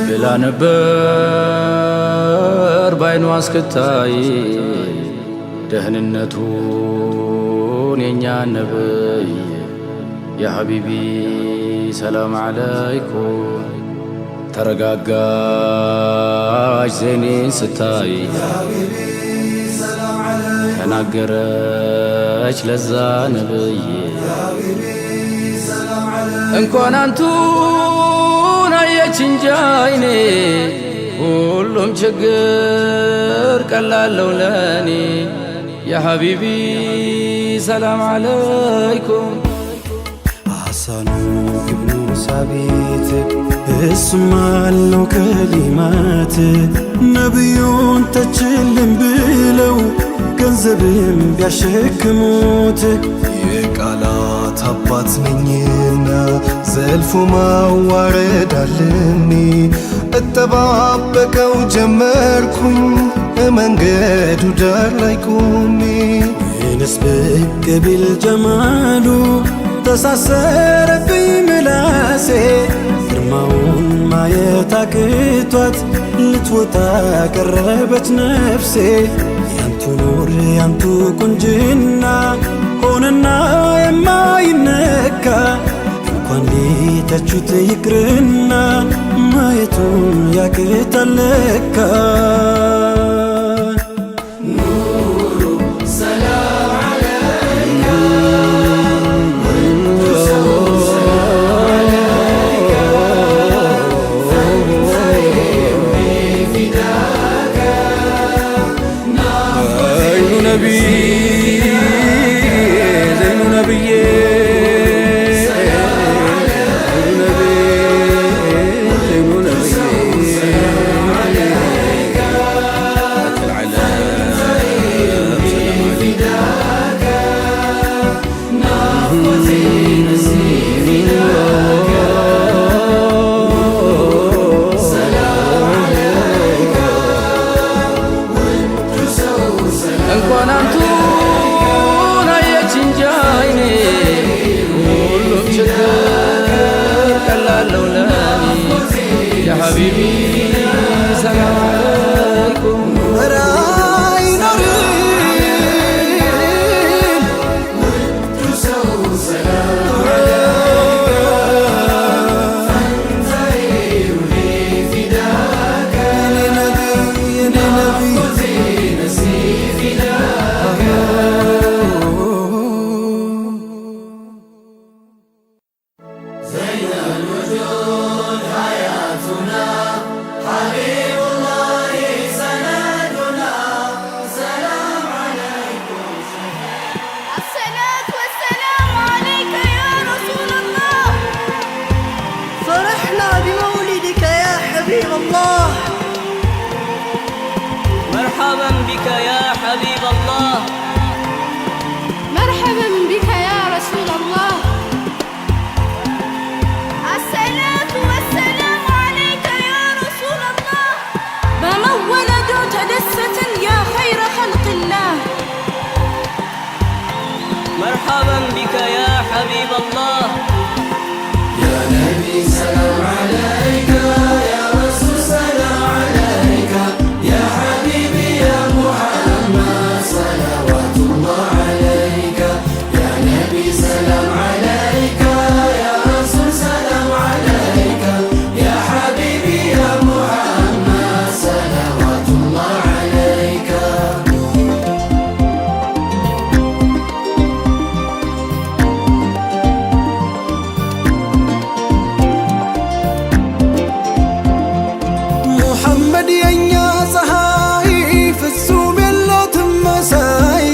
بلا نبر باينو اسكتاي دهننتون ينيا نبي يا حبيبي سلام عليكم ترقاقاش زينين ستاي ተናገረች ለዛ ነብይ እንኳን አንቱን አየች እንጂ አይኔ ሁሉም ችግር ቀላለው ለኔ ያ ሐቢቢ ሰላም አለይኩም ሐሰኑ ኢብኑ ሳቢት እስማለው ከሊማት ነብዩን ተችልን ብለው ገንዘብም ቢያሸክሙት የቃላት አባት ነኝና ዘልፎ ማዋረድ አለኝ እጠባበቀው ጀመርኩኝ መንገዱ ዳር ላይ ቆሜ ምንስ ብቅ ቢል ጀማሉ ተሳሰረብኝ ምላሴ ግርማውን ማየት አቅቷት ልትወጣ ቀረበች ነፍሴ ያንቱ ኑር ያንቱ ቁንጅና ሆነና የማይነካ እንኳን ሊተቹት ይቅርና ማየቱን ያቅታል ለካ حبيبي سلام عليكم راي نورين تسوي سلام عليك أنت يولي فداك يا نبي يا نبي نسي فداك زين الوجود حياتنا حبيب الله سندنا سلام عليكم الصلاة والسلام عليك يا رسول الله فرحنا بمولدك يا حبيب الله مرحبا بك يا حبيب الله مرحبا بك يا رسول الله الصلاة والسلام عليك يا رسول الله بمولد تدست يا خير خلق الله مرحبا بك يا حبيب الله يا نبي سلام عليك يا رسول سلام عليك يا حبيبي يا محمد صلوات الله عليك يا نبي سلام عليك يا رسول سلام عليك يا حبيبي يا محمد صلوات الله عليك محمد የኛ ፀሐይ ፍጹም የለትም መሳይ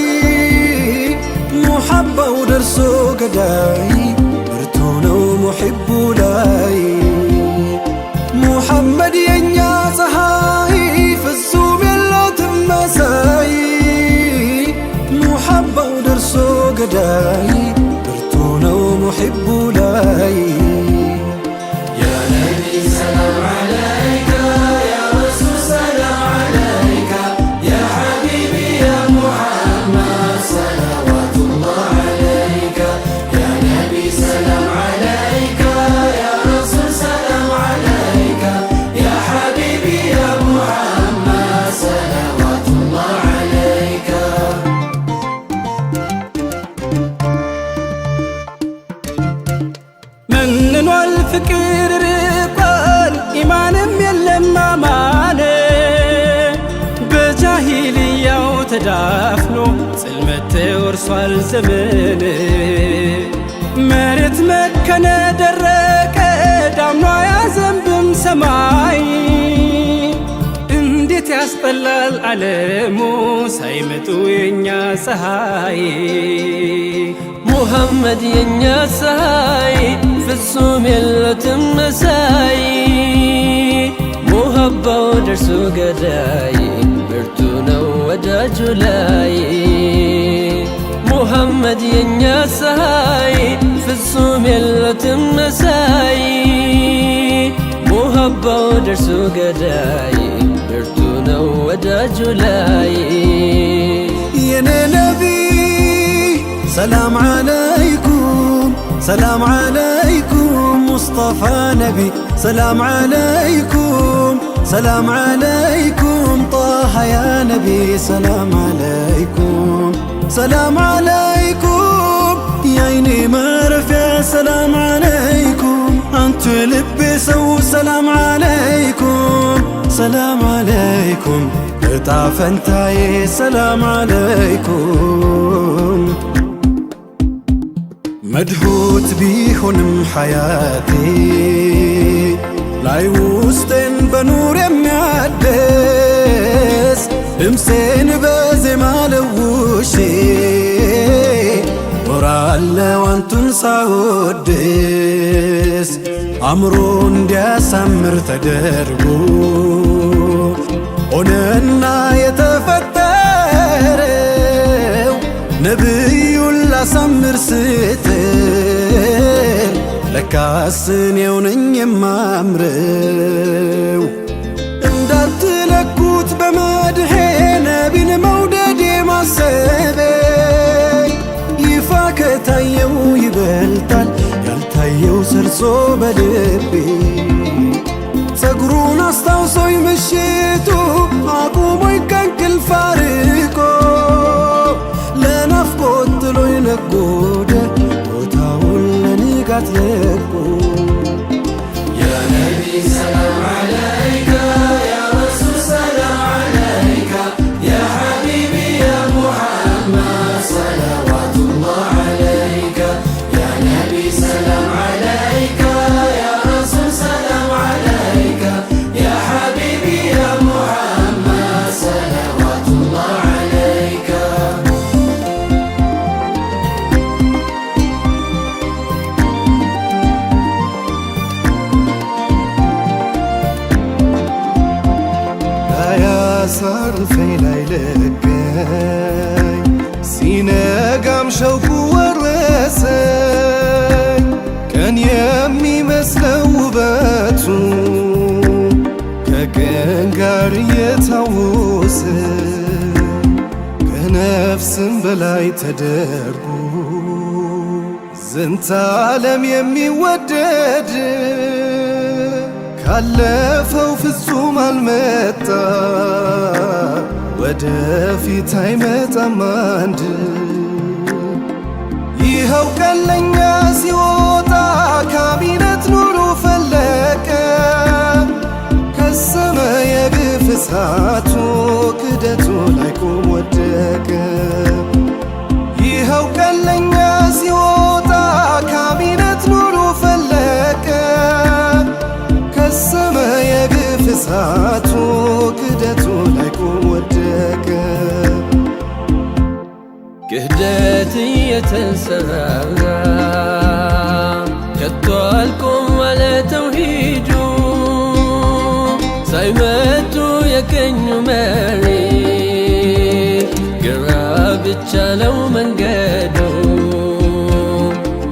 ሙሐባው ደርሶ ገዳይ ብርቱ ነው ሙሒቡ ላይ ሙሐመድ የኛ ፀሐይ ፍጹም የለትም መሳይ ሙሐባው ደርሶ ገዳይ ብርቱ ነው ሙሒቡ ላይ يا نبي سلام عليك يا رسول سلام عليك ተዳፍኖ ጽልመት ተወርሷል ዘመን መሬት መከነ ደረቀ ዳምኗ ያዘንብም ሰማይ እንዴት ያስጠላል ዓለሙ ሳይመጡ የኛ ፀሐይ ሙሐመድ የኛ ፀሐይ ፍጹም የለትም መሳይ ሙሀባው ደርሶ ገዳይ ብርቱ ነው ወዳጁ ላይ ሙሐመድ የኛ ፀሐይ ፍጹም የለትም መሳይ ሙሀባው ደርሶ ገዳይ ብርቱ ነው ወዳጁ ላይ የኔ ነቢ ሰላም ዓለይኩም ሰላም ዓለይኩም ሙስጠፋ ነቢ ሰላም ዓለይኩም ሰላም ዓለይኩም ጣሃ ያ ነቢ ሰላም ዓለይኩም ሰላም ዓለይኩም የዓይኔ ማረፊያ ሰላም ዓለይኩም አንቱ ልቤ ሰው ሰላም ዓለይኩም ሰላም ዓለይኩም እጣ ፈንታዬ ሰላም ዓለይኩም መድሁት ቢሆንም ሐያቴ ላይ ውስጤን በኑር የሚያድስ ድምፄን በዜማ ለውሼ ኖራለሁ አንቱን ሳወድስ አእምሮ እንዲያሳምር ተደርጎ ሆነና የተፈጠረው ነብዩን ላሳምር ስትል ለካስ እኔው ነኝ የማምረው እንዳትለኩት በመድሄ ነቢን መውደድ ማሰቤ ይፋ ከታየው ይበልጣል ያልታየው ሰርጾ በልቤ ጸጉሩን አስታውሶኝ ምሽቱ አቁሞኝ ከእንቅልፍ አርቆ ለናፍቆት ጥሎኝ ነጎደ ቦታውን ለንጋት ለቆ ያ ነቢ ሰላም ዓለይከ ያ ረሱል ሰላም ዓለይከ ያ ሐቢቢ ያ ሙሐመድ ሰለዋቱላህ ዓለይከ ያ ነቢ ሰላም ዓለይከ ያ ረሱል ሰላም ዓለይከ ያ ሐቢቢ ያ ሙሐመድ ሰለዋቱላህ ዓለይከ ያሳርፈኝ ላይ ለቀኝ ሲነጋም ሸውቁ ወረሰኝ ቀን የሚመስለው ውበቱ ከቀን ጋር እየታወሰ ከነፍስም በላይ ተደርጎ ዝንተ ዓለም የሚወደድ ካለፈው ፍጹም አልመጣ ወደፊት አይመጣም አንድ ይኸው ቀለኛ ሲወጣ ካቢነት ኑሩ ፈለቀ ከሰመ የግፍ እሳቱ ክደቱ ላይ ቆም ወደቀ ይኸው ቀለኛ ሲወጣ ካቢነት ኑሩ ፈለቀ ከሰመ የግፍ እሳቱ ክደቱ ላይ ቆም ወደቀ ክህደት እየተንሰራራ ከቶ አልቆም አለ ተውሂዱ ሳይመቱ የቀኙ መሪ ግራ ብቻ ነው መንገዱ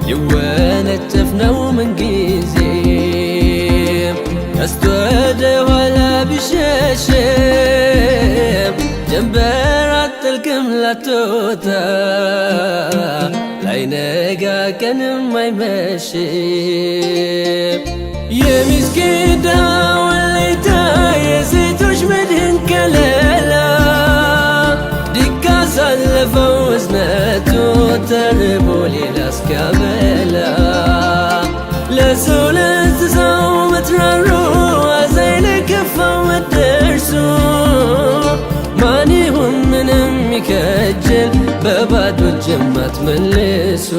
ሊወነጨፍ ነው ምንጊዜም ቀስቶ ወደ ኋላ ቢሸሽም ጀንበር አትጠልቅም ላትወጣ ላይነጋ ቀንም አይመሽም የሚስኪን ድሃ ወለይታ የሴቶች መድህን ከለላ ዲካ ሳለፈው እዝነቱ ተርቦ ሌላ እስኪያበላ ለሰው ለእንስሳው መትራሩ አዛኝ ለከፋው መደርሱ ማን ይሁን ምንም የሚከጅል በባዶ ጀማት መልሱ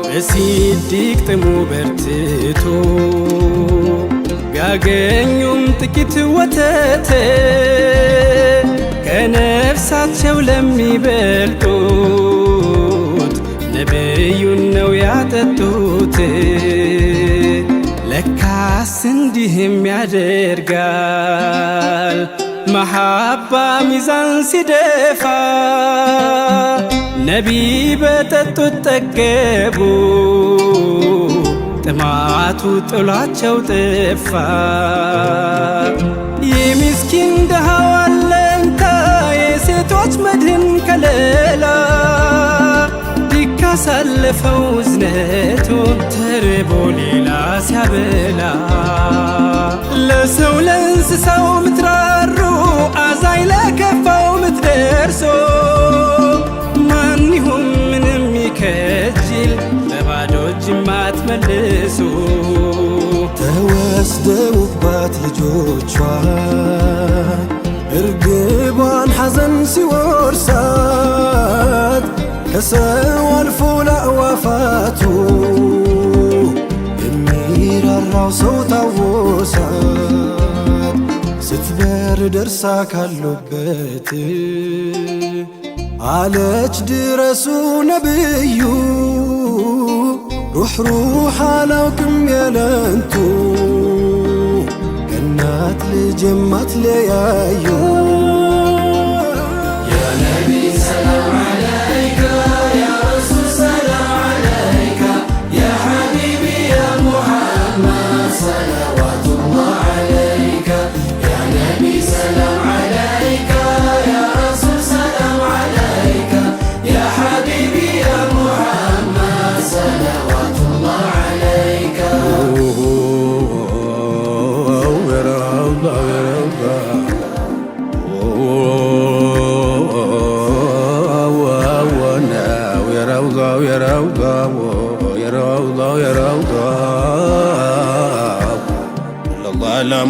በሲዲቅ ጥሙ በርትቶ ቢያገኙም ጥቂት ወተት ከነፍሳቸው ለሚበልጡት ነቢዩን ነው ያጠጡት። ለካስ እንዲህም ያደርጋል መሐባ ሚዛን ሲደፋ ነቢ በጠጡት ጠገቡ ጥማቱ ጥሏቸው ጠፋ። የምስኪን ድሃው አለኝታ የሴቶች መድህን ከለላ ዲካሳለፈው እዝነቱ ተርቦ ሌላ ሲያበላ ለሰው ለእንስሳው ምትራሩ አዛኝ ለከፋው ምትደርሶ ማን ይሁን ምንም ይከጅል በባዶ ጅማት መልሱ። ተወስደውባት ልጆቿ እርግቧን ሐዘን ሲወርሳት ከሰው አልፎ ለአዕዋፋቱ የሚራራው ሰው ታወሳት። ስትበር ደርሳ ካሉበት አለች ድረሱ ነብዩ ሩህ አላውቅም ያለንቱ ከእናት ልጅ የማትለያዩ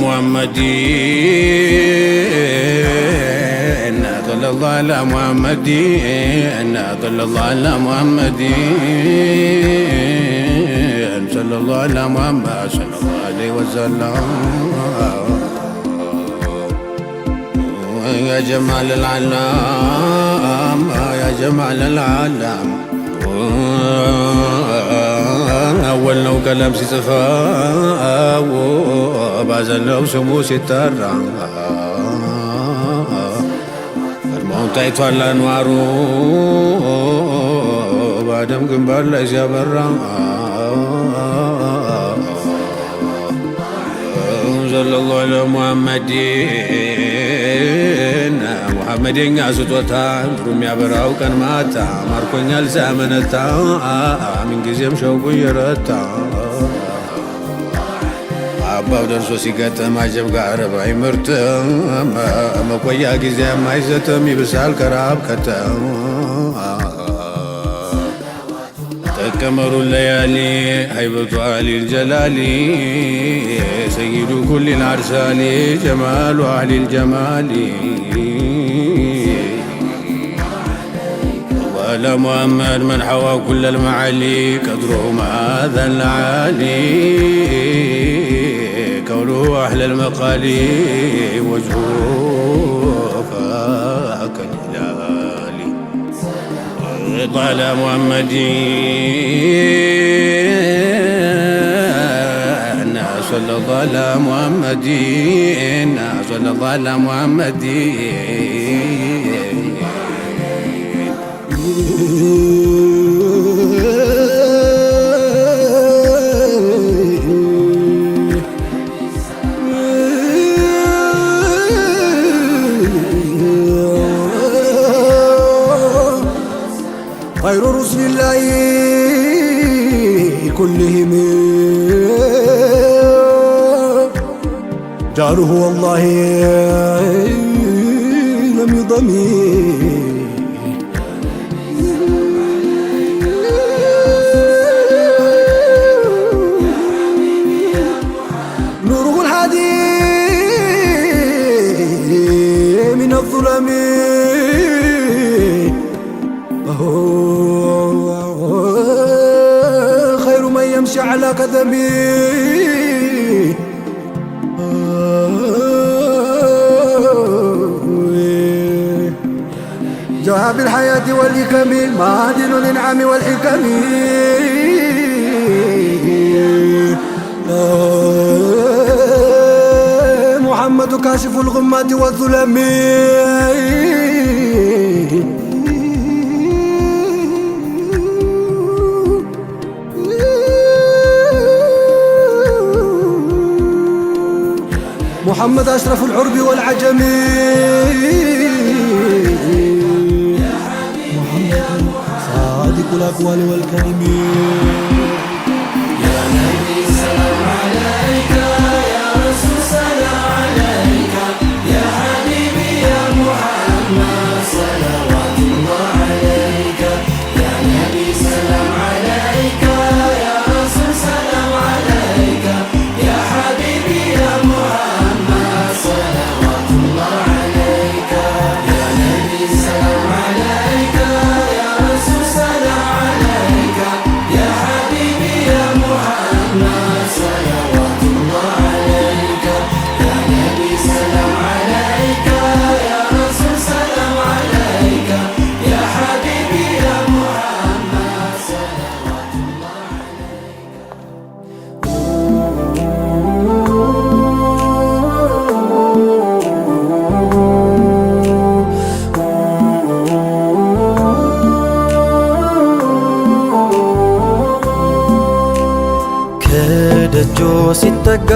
محمد صلى الله على محمد صلى الله على محمد صلى الله على محمد صلى الله عليه وسلم. يا جمال العلام يا جمال العلام أول لو كلام سيصفى بعزل لو سمو سترى الموت يطفى الأنوار بعدم قنبال ليس يبرى صلى الله على محمد محمدين سطوتا روم يابراو كان ماتا ماركون يلسا منتا من جزيم شوقو يرتا አባው ደርሶ ሲገጥም አጀብ ጋር ባይምርት መቆያ ጊዜ ማይዘትም ይብሳል ከራብ ከተም ተቀመሩ ለያሊ ሀይበቱ አሊል ጀላሊ ሰይዱ ኩል ልአርሳሊ ጀማሉ አህሊል ጀማሊ على محمد من حوى كل المعالي قدره هذا العالي كونه أحلى المقالي وجهه فاك الهلالي طال محمد صلى الله على محمد صلى الله على محمد خير رسل الله كلهم جاره والله لم يضمين نوره الهادي من الظلم خير من يمشي على قدمي جاء بالحياة والحكم معادن الإنعام والحكم محمد كاشف الغمات والظلم محمد أشرف العرب والعجم محمد صادق الأقوال والكلم يا نبي سلام عليك يا رسول سلام عليك يا حبيبي يا محمد صلوات الله عليك يا نبي سلام عليك يا رسول سلام عليك يا حبيبي يا محمد صلوات الله عليك يا نبي سلام عليك يا رسول سلام عليك يا حبيبي يا محمد صلوات الله عليك يا نبي سلام عليك يا رسول سلام عليك يا حبيبي يا محمد صلوات الله ከደጆ ሲጠጋ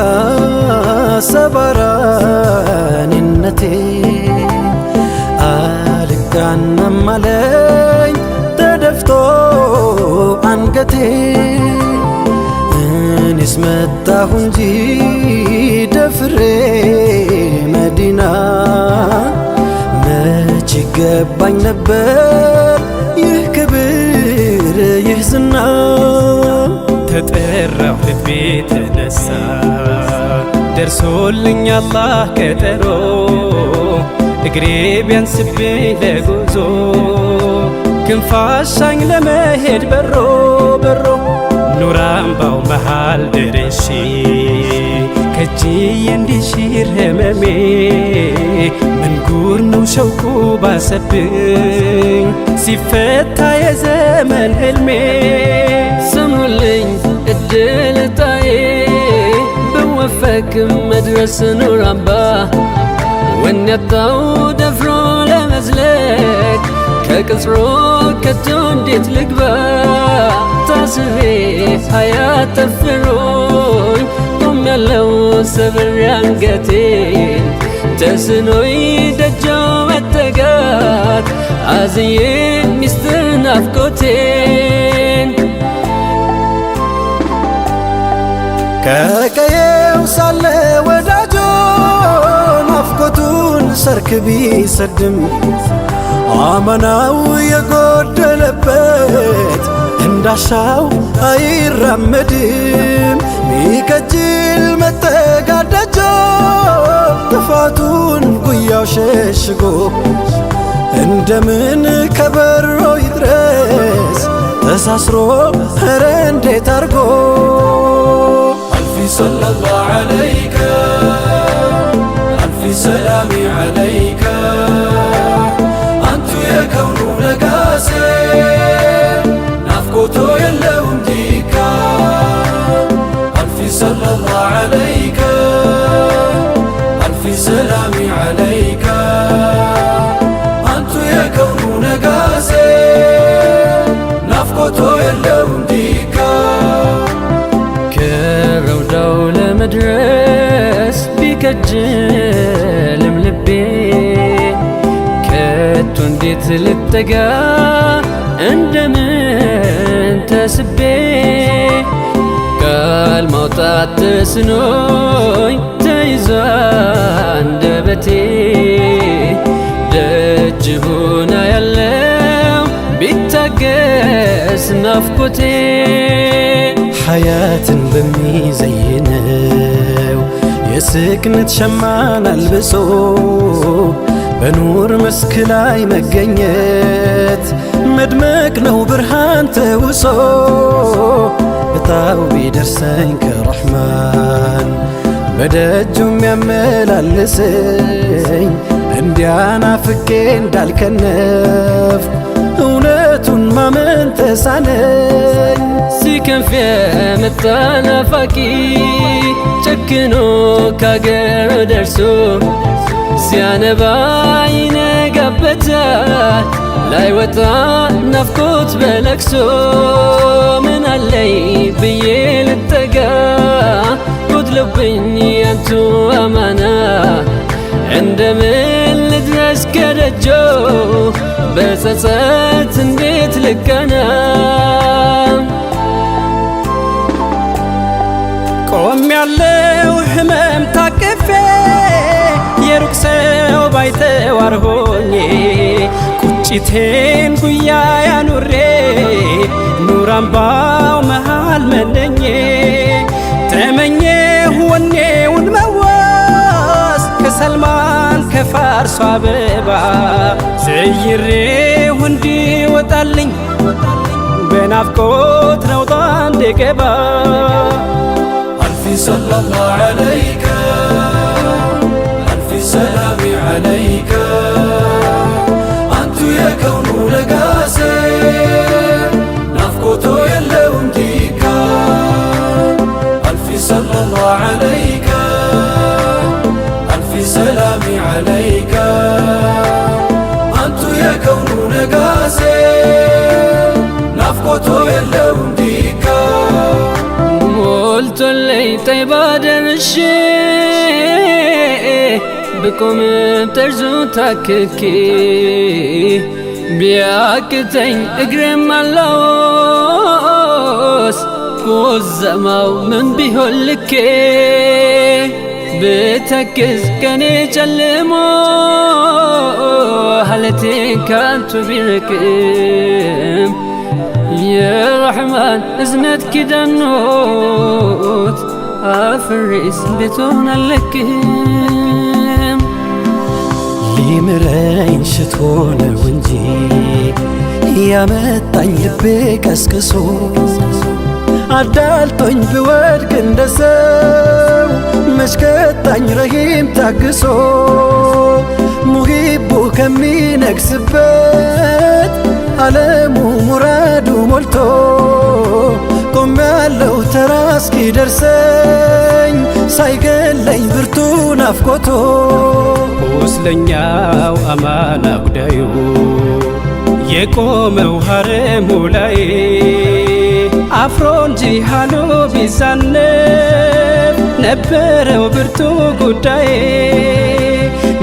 ሰባራንነቴ አልጋናም አለኝ ተደፍቶ አንገቴ እኔስ መጣሁ እንጂ ደፍሬ መዲና መች ይገባኝ ነበር ይህ ክብር ይህ ዝና ተጠራው ልቤ ተነሳ ደርሶልኝ አላህ ቀጠሮ እግሬ ቢያንስብኝ ለጉዞ ክንፋሻኝ ለመሄድ በሮ በሮ ኑር አምባው መሃል ደርሼ ከእጅዬ እንዲሽር ህመሜ ምን ጉር ነው ሸውቁ ባሰብኝ ሲፈታ የዘመን ህልሜ ስሙልኝ እድልታዬ ብወፈቅ መድረስ ኑር አምባ ወኔያጣው ደፍሮ ለመዝለቅ ከቅጽሮ ከቶ እንዴት ልግባ ታስሬ ሀያት ጠፍሮኝ ቆሜያለሁ ሰብሬ አንገቴን ተስኖኝ ደጃው መጠጋት አዝዬ ሚስጥር ናፍቆቴን ከቀየው ሳለ ወዳጆ ናፍቆቱን ሰርክ ቢሰድም አመናው የጎደለበት እንዳሻው አይራመድም ሚከጅል መጠጋዳጆ ጥፋቱን ጉያው ሸሽጎ እንደምን ከበሮ ይድረስ ተሳስሮ ኧረ እንዴት አርጎ ألف صلى الله عليك ألف سلامي عليك أنت يا كون نقاسي نفقوتو يلهم ديكا ألف صلى الله عليك ألف سلامي عليك أنت يا كون نقاسي نفقوتو يلهم ديكا ከረውዳው ለመድረስ ቢከጅልም ልቤ ከቶ እንዴት ልጠጋ እንደምን ተስቤ ቃል ማውጣት ተስኖኝ ተይዞ አንደበቴ ደጅ ሆና ያለው ቢታገስ ናፍቆቴ ሐያትን በሚዘይነው የስክነት ሸማን አልብሶ በኑር መስክ ላይ መገኘት መድመቅ ነው ብርሃን ተውሶ እጣው ቢደርሰኝ ከረሕማን በደጁም ያመላልሰኝ እንዲያናፍቄ እንዳልከነፍ እውነቱን ማመን ተሳነኝ። ሲከንፍ የመጣ ናፋቂ ጨክኖ ካገር ደርሶ ሲያነባ ይነጋበታል ላይወጣ ናፍቆት በለቅሶ ምን አለይ ብዬ ልጠጋ ጎድሎብኝ ያንቱ አማና እንደምን ልድረስ ከደጆ በጸጸት እንዴት ልቀና ቆም ያለው ህመም ታቅፌ የሩቅ ሰው ባይተዋር ሆኜ ቁጭቴን ጉያ ያኑሬ ኑር አምባው መሃል መነኜ ተመኘሁ ወኔውን መዋስ ከሰልማን ከፋርሷ አበባ ዘይሬሁ እንዲወጣልኝ በናፍቆት ነውጣ እንድገባ ألف صلى الله عليك ألف سلام عليك أنت يا كون لقاسي نفقته يلوم ديكا ألف صلى الله عليك ألف سلام عليك أنت يا كون لقاسي نفقته يلوم ديكا قلت لي طيبة درشي بكم بترزو تاككي بياكتين اقرم اللوس كوزماو من بيهولكي بتكز كاني جلمو هلتين كانتو بيركم يا رحمن ازنت كده النوت افرس بتونا لكم ሊምረኝ ሽቶነ እንጂ ያመጣኝ ልቤ ቀስቅሶ አዳልጦኝ ብወድቅ እንደሰው መሽከጣኝ ረሂም ታግሶ ሙሂቡ ከሚነግስበት ዓለሙ ሙራዱ ሞልቶ ቆም ያለው ተራ እስኪደርሰኝ ሳይገለኝ ብርቱ ናፍቆቶ ቁስለኛው አማና ጉዳዩ የቆመው ሀረሙ ላይ አፍሮ እንጂ ሃሎ ቢዛነብ ነበረው ብርቱ ጉዳይ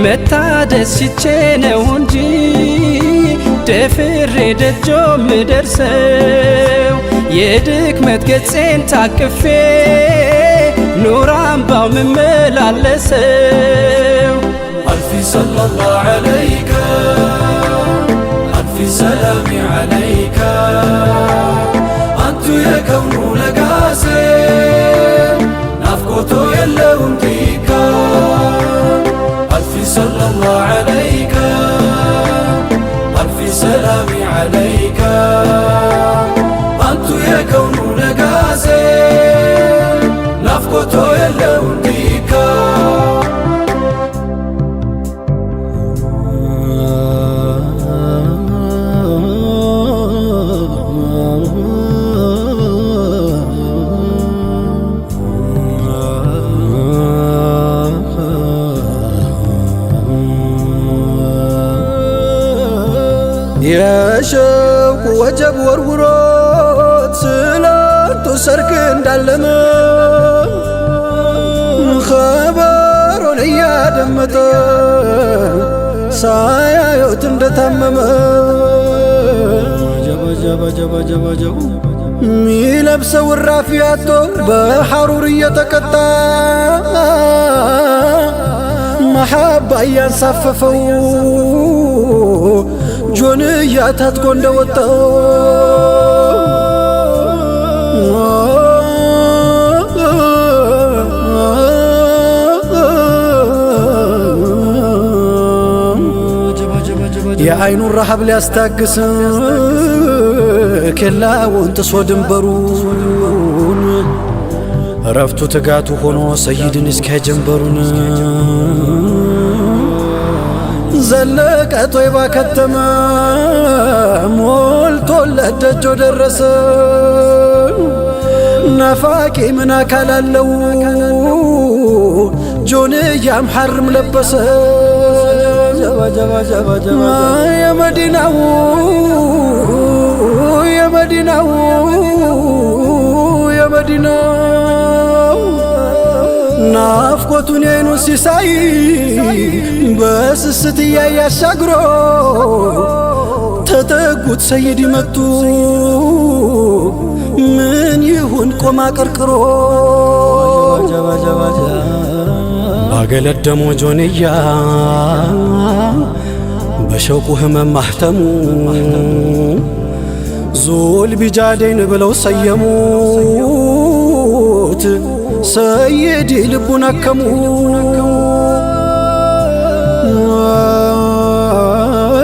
መታደስ ሽቼ ነው እንጂ ደፍሬ ደጆ ምደርሰው የድክመት ገጼን ታቅፌ ኑር አምባው ምመላለሰው ألف صلى الله عليك ألف سلام عليك أنت يا كون لقاسي نفقته يلوم ديكا ألف صلى الله عليك ألف سلام عليك أنت يا كون لقاسي نفقته يلوم ديكا የሸውቁ ወጀብ ወርውሮት ስላንቱ ሰርክ እንዳለመ ኸበሩን እያደመጠ ሳያዩት እንደታመመ ሚለብሰው እራፊ አጥቶ በሐሩር እየተቀጣ መሐባ እያንሳፈፈው ጆንያ ታጥቆ እንደወጣው የአይኑ ረሃብ ሊያስታግስ ኬላውን ጥሶ ድንበሩን ረፍቱ ትጋቱ ሆኖ ሰይድን እስከ ጀንበሩን ዘለቀ ጦይባ ከተመ ሞልቶለት ደጆ ደረሰ ናፋቂ ምን አካል አለው ጆንያም ሐርም ለበሰ የመዲናው ናፍቆቱን የአይኑን ሲሳይ በስስት እያያሻግሮ ተጠጉት ሰይድ መጡ ምን ይሁን ቆማ ቀርቅሮ ባገለደሞ ጆንያ በሸውቁ ህመም ማህተሙ ዙል ቢጃደይን ብለው ሰየሙት ሰይድ ልቡን አከሙ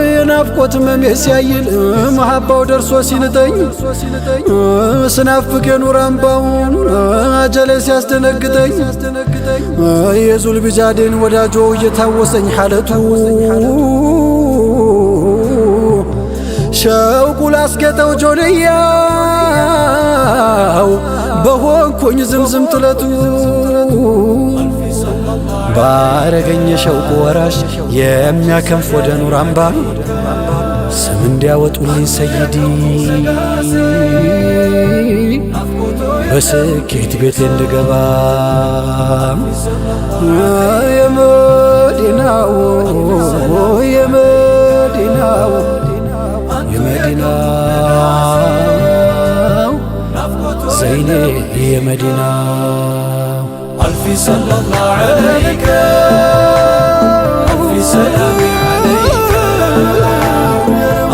የናፍቆት ህመሜ ሲያይል መሐባው ደርሶ ሲንጠኝ ስናፍቅ የኑር አምባውን አጀሌ ሲያስደነግጠኝ የዙል ቢጃደይን ወዳጆ እየታወሰኝ ሐለቱ ሸውቁ ላስጌጠው ጆንያው በሆንኩኝ ዝምዝም ጥለቱ ባረገኝ ሸውቁ ወራሽ የሚያከንፍ ወደ ኑር አምባ ስም እንዲያወጡልኝ ሰይዲ በስኬት ቤት እንድገባ የመዲናው ዘይኔ የመዲናው ألف صلى الله عليك ألف سلام عليك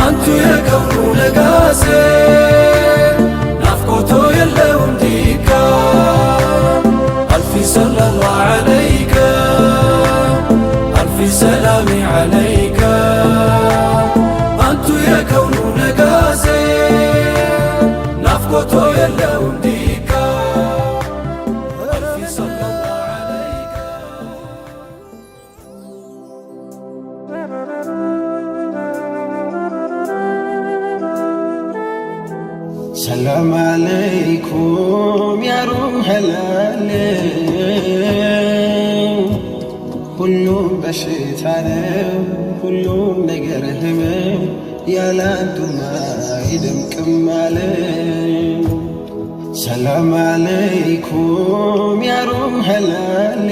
أنت يا كون لقاسي نفقته يلهم ديكا ألف صلى الله عليك ألف سلام عليك أنت يا كون لقاسي نفقته يلهم ديكا ሰላም አለይኩም ያ ሩህ አላለ ሁሉም በሽታ ነው ሁሉም ነገር ህመም ያላንቱማ ይደምቅም አለ ሰላም አለይኩም ያ ሩህ አላለ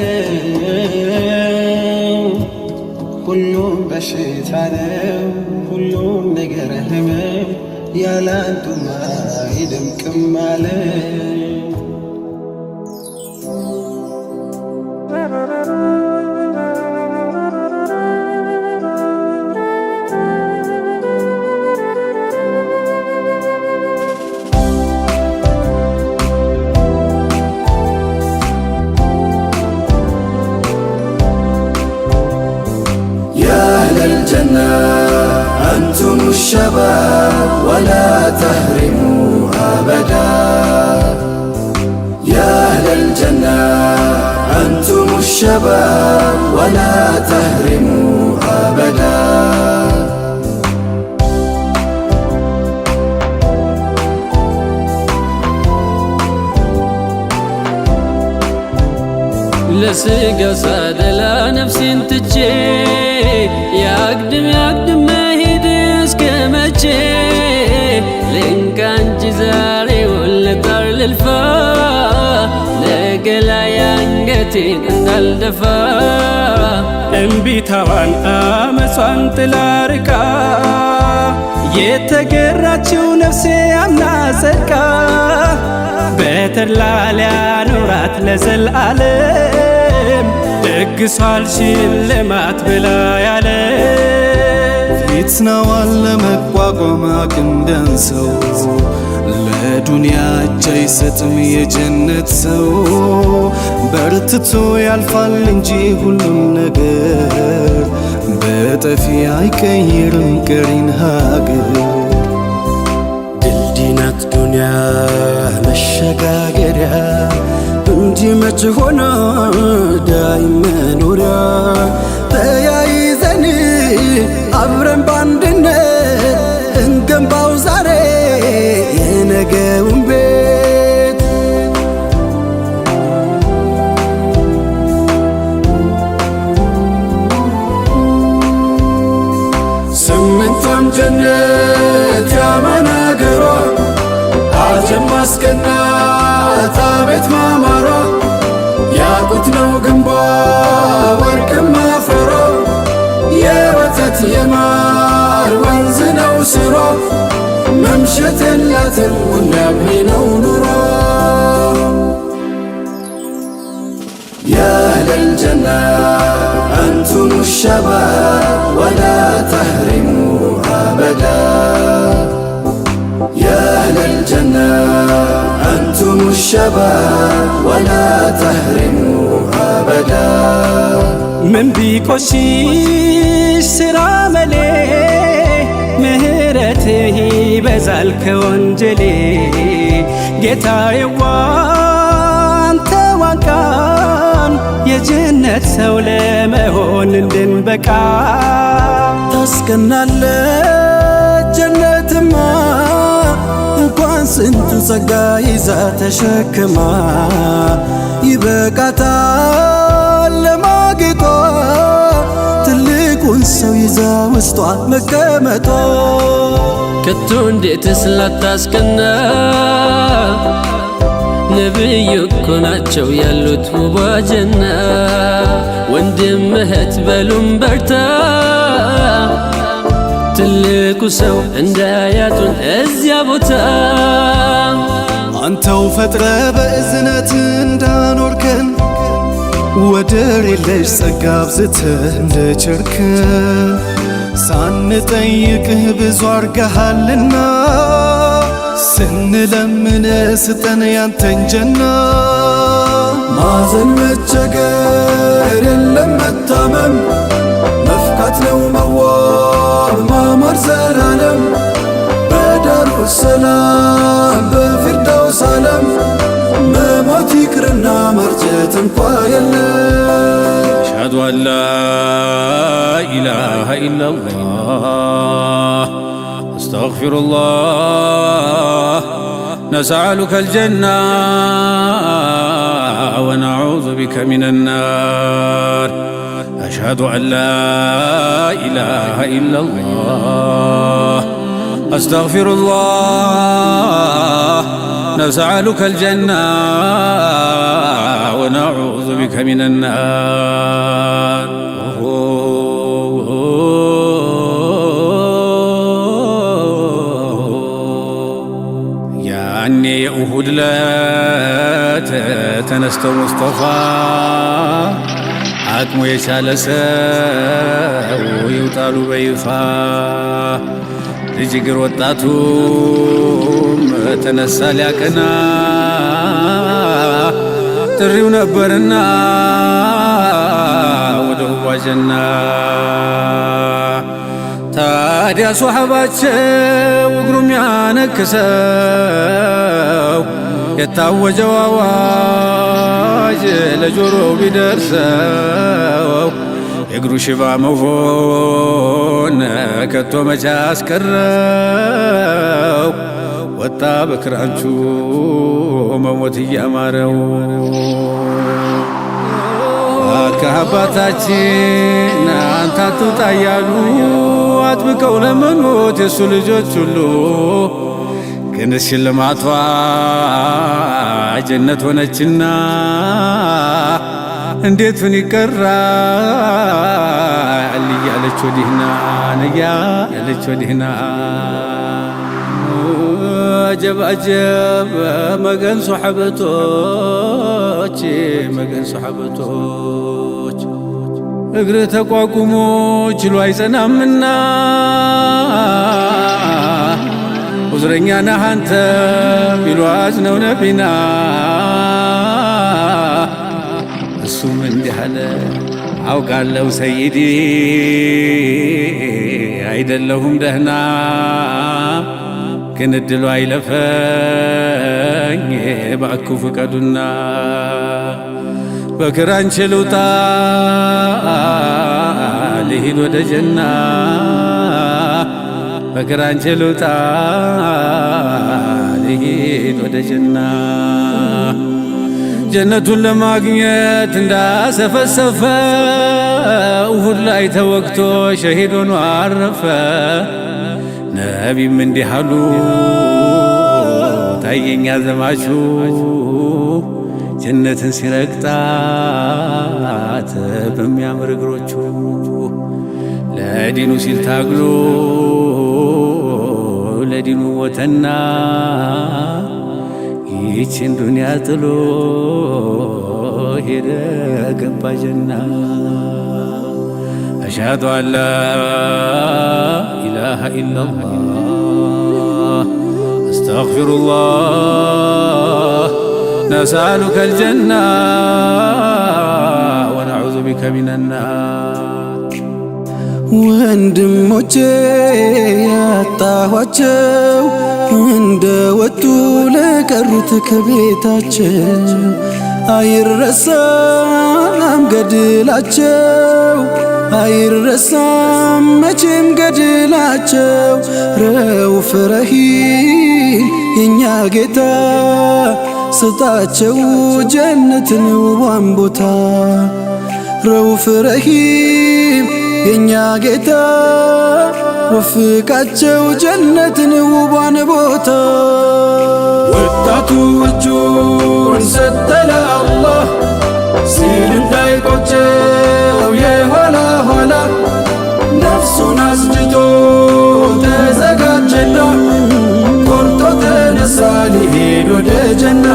ሁሉም በሽታ ነው ሁሉም ነገር ህመም ያላንቱማ ይደምቅም አለ يا أهل الجنة أنتم الشباب ولا تهرموا أبدا يا أهل الجنة أنتم الشباب ولا تهرموا أبدا لسقى صادلا نفسي انتجي يقدم مهيد اسكمتشي لين كان جزاري والطر للفا لقلا ينقتي الدفا እምቢታዋን አመሷን ጥላርቃ የተገራችው ነፍሴ አምና ጸድቃ በተድላ ሊያኖራት ለዘላለም ደግሷል ሽልማት ብላ ያለ ፊትናዋን ለመቋቋም አቅም ቢያንሰው ለዱንያ እጅ አይሰጥም የጀነት ሰው በርትቶ ያልፋል እንጂ ሁሉም ነገር በጠፊ አይቀይርም ቀሪን ሀገር ድልድናት ዱንያ መሸጋገሪያ እንጂ መች ሆና ዳይም መኖሪያ ተያይዘን አብረን ባንድነት እንገንባው ዛሬ የነገውን ቤት ስምንቷም ጀነት ያማን አገሯ አጀብ ማስቀናት አቤት ማማሯ ያቁት ነው ግንቧ ወርቅም አፈሯ የወተት የማር ወንዝ ነው ስሯ መምሸት የላትም ሁሌም ነው ኑሯ يا أهل الجنة أنتم الشباب ولا تهرموا أبدا يا أهل الجنة أنتم الشباب ولا تهرموا أبدا من بيكوشيش سراملي مهرته بزال كونجلي ጌታዬ ዋንተ ዋንካን የጀነት ሰው ለመሆን እንድንበቃ ታስቀናለች ጀነትማ እንኳን ስንቱ ጸጋ ይዛ ተሸክማ ይበቃታል ለማጌጧ ትልቁን ሰው ይዛ ውስጧ መቀመጧ ከቶ እንዴትስ ላታስቀና ነብዩ እኮ ናቸው ያሉት ውቧ ጀና ወንድም እህት በሉም በርታ ትልቁ ሰው እንዳያጡን እዚያ ቦታ አንተው ፈጥረ በእዝነት እንዳኖርከን ወደር የለሽ ጸጋ አብዝተህ እንደቸርከን ሳንጠይቅህ ብዙ አርገሃልና ስንለምን ስጠን ያንተን ጀና ማዘን መቸገር የለም መታመም መፍካት ነው መዋብ ማማር ዘላለም በዳሩ ሰላም በፊርዳውስ ዓለም መሞት ይቅርና ማርጀት እንኳ የለም أشهد أن لا إله إلا الله أستغفر الله نسألك الجنة ونعوذ بك من النار أشهد أن لا إله إلا الله أستغفر الله نسألك الجنة ونعوذ بك من النار يعني أهد لا تنست مصطفى عقم يشال سو يوطالو بيفا لجيقر وطاتهم تنسى لياكنا ጥሪው ነበርና ወደ ህዋ ጀና ታዲያ ሷሐባቸው እግሩም ያነክሰው የታወጀው አዋጅ ለጆሮው ቢደርሰው የእግሩ ሽባ መሆን ከቶ መቼ አስቀረው ወጣ በክራንቹ መሞት እያማረው ከአባታችን አንተ አትውጣ እያሉ አጥብቀው ለመኑት የሱ ልጆች ሁሉ ግን ሽልማቷ ጀነት ሆነችና እንዴት ምን ይቀራል እያለች ወዲህና እያለች ወዲህና عجب عجب مقن صحبتوች مقن صحبتوች እግር ተቋቁሞ ችሎ አይጸናምና ዑዝረኛ ነህ አንተ ቢሏት ነው ነቢና እሱም እንዲህ አለ አውቃለሁ ሰይዲ አይደለሁም ደህና ግን እድሉ አይለፈኝ ባኩ ፍቀዱና በክራንች ልውጣ ልሂድ ወደ ጀና በክራንች ልውጣ ልሂድ ወደ ጀና ጀነቱን ለማግኘት እንዳሰፈሰፈ እሁድ ላይ ተወግቶ ሸሂድ ሆኖ አረፈ ነቢም እንዲህ አሉ ታየኛ ዘማቹ ጀነትን ሲረግጣት በሚያምር እግሮቹ ለዲኑ ሲል ታግሎ ለዲኑ ሞተና ይችን ዱንያ ጥሎ ሄደ ገባ ጀና አሽሀዱ አን ላ ኢላሃ ኢለላህ አስተግፊሩላህ ነስአሉከ አልጀና ወነዑዙ ቢከ ሚነናር ወንድሞቼ ያጣኋቸው እንደ ወጡ ለቀሩት ከቤታቸው አይረሳም ገድላቸው አይረሳም መቼም ገድላቸው ረውፍ ረሂም የኛ ጌታ ስጣቸው ጀነትን ውቧን ቦታ ረውፍ ረሂም የኛ ጌታ ወፍቃቸው ጀነትን ውቧን ቦታ ወጣቱ እጁን ሰጠ ለአላህ ሲል እንዳይቆጨው የኋላ ኋላ ነፍሱን አስጅቶ ተዘጋጀና ቆርጦ ተነሳ ሊሄድ ወደ ጀና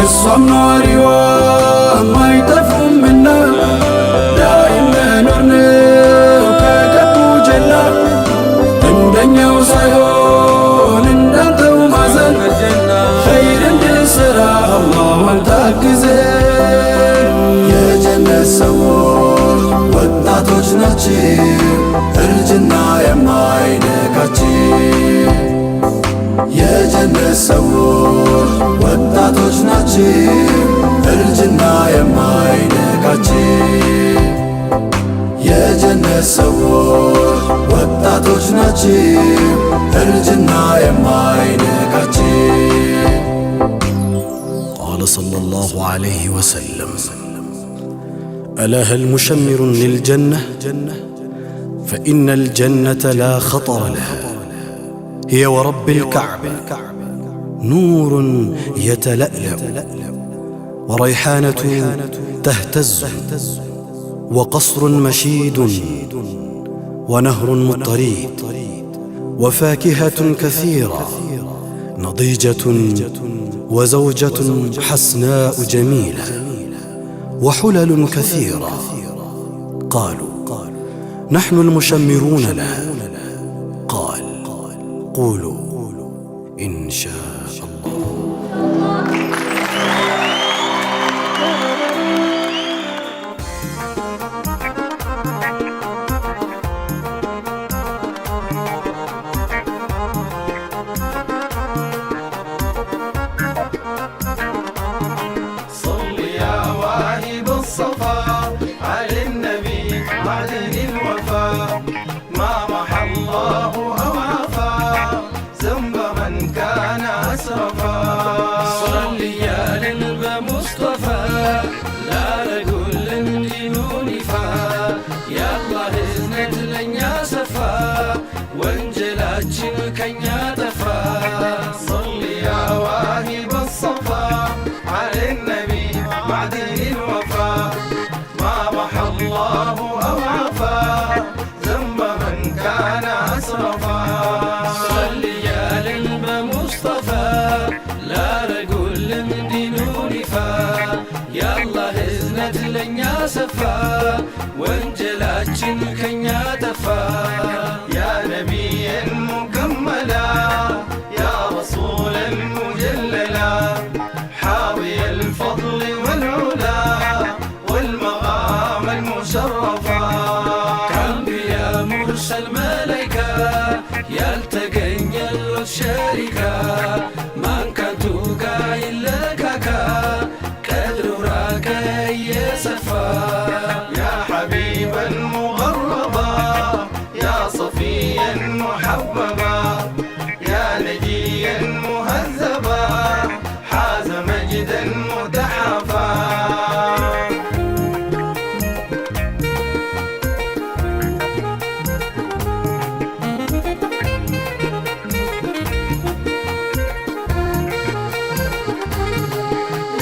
እሷም ኗሪዋም አይጠፉምና ዳይም መኖር ነው ከገቡ ጀና እንደኛው ሳይሆን እንዳንተው ማዘን ኸይር እንድንሰራ አላህን ታግዘን የጀነት ሰዎች ወጣቶች ናቸው እርጅና የማይነካቸው የጀነት ሰዎች ወጣቶች ናቸው እርጅና የማይነካቸው የጀነት ሰዎች ወጣቶች ናቸው እርጅና የማይነካቸው قال صلى الله عليه وسلم ألا هل مشمر للجنة فإن الجنة لا خطر لها هي ورب الكعبة نور يتلألأ وريحانة تهتز وقصر مشيد ونهر مطريد وفاكهة كثيرة نضيجة وزوجة حسناء جميلة وحلل كثيرة قالوا نحن المشمرون لها قال قولوا إن شاء الله صل يا واهب الصفا على النبي معدن الوفا ما محى الله أو عفا ذنب من كان أسرفا صل يا للب مصطفى لا لكل دينون فا يا الله إذنك لن يسفا وانجلاتشن كن يدفا صل يا واهب الصفا على النبي معدن الوفا ما محى الله أو عفا ذنب من كان أسرفا صل يا للب مصطفى لا لكل دينون فا يا الله إذنك لن يسفا وانجلاتشن كن يدفا يا نبي مكملا يا رسولا مجللا حاوي الفضل والعلا والمغاني ملايكة يالتقين الشركة من كنتو قايل لكاكا قدر راكا يسفا يا حبيبا مغربا يا صفيا محببا يا نجيا مهذبا حاز مجدا متحفا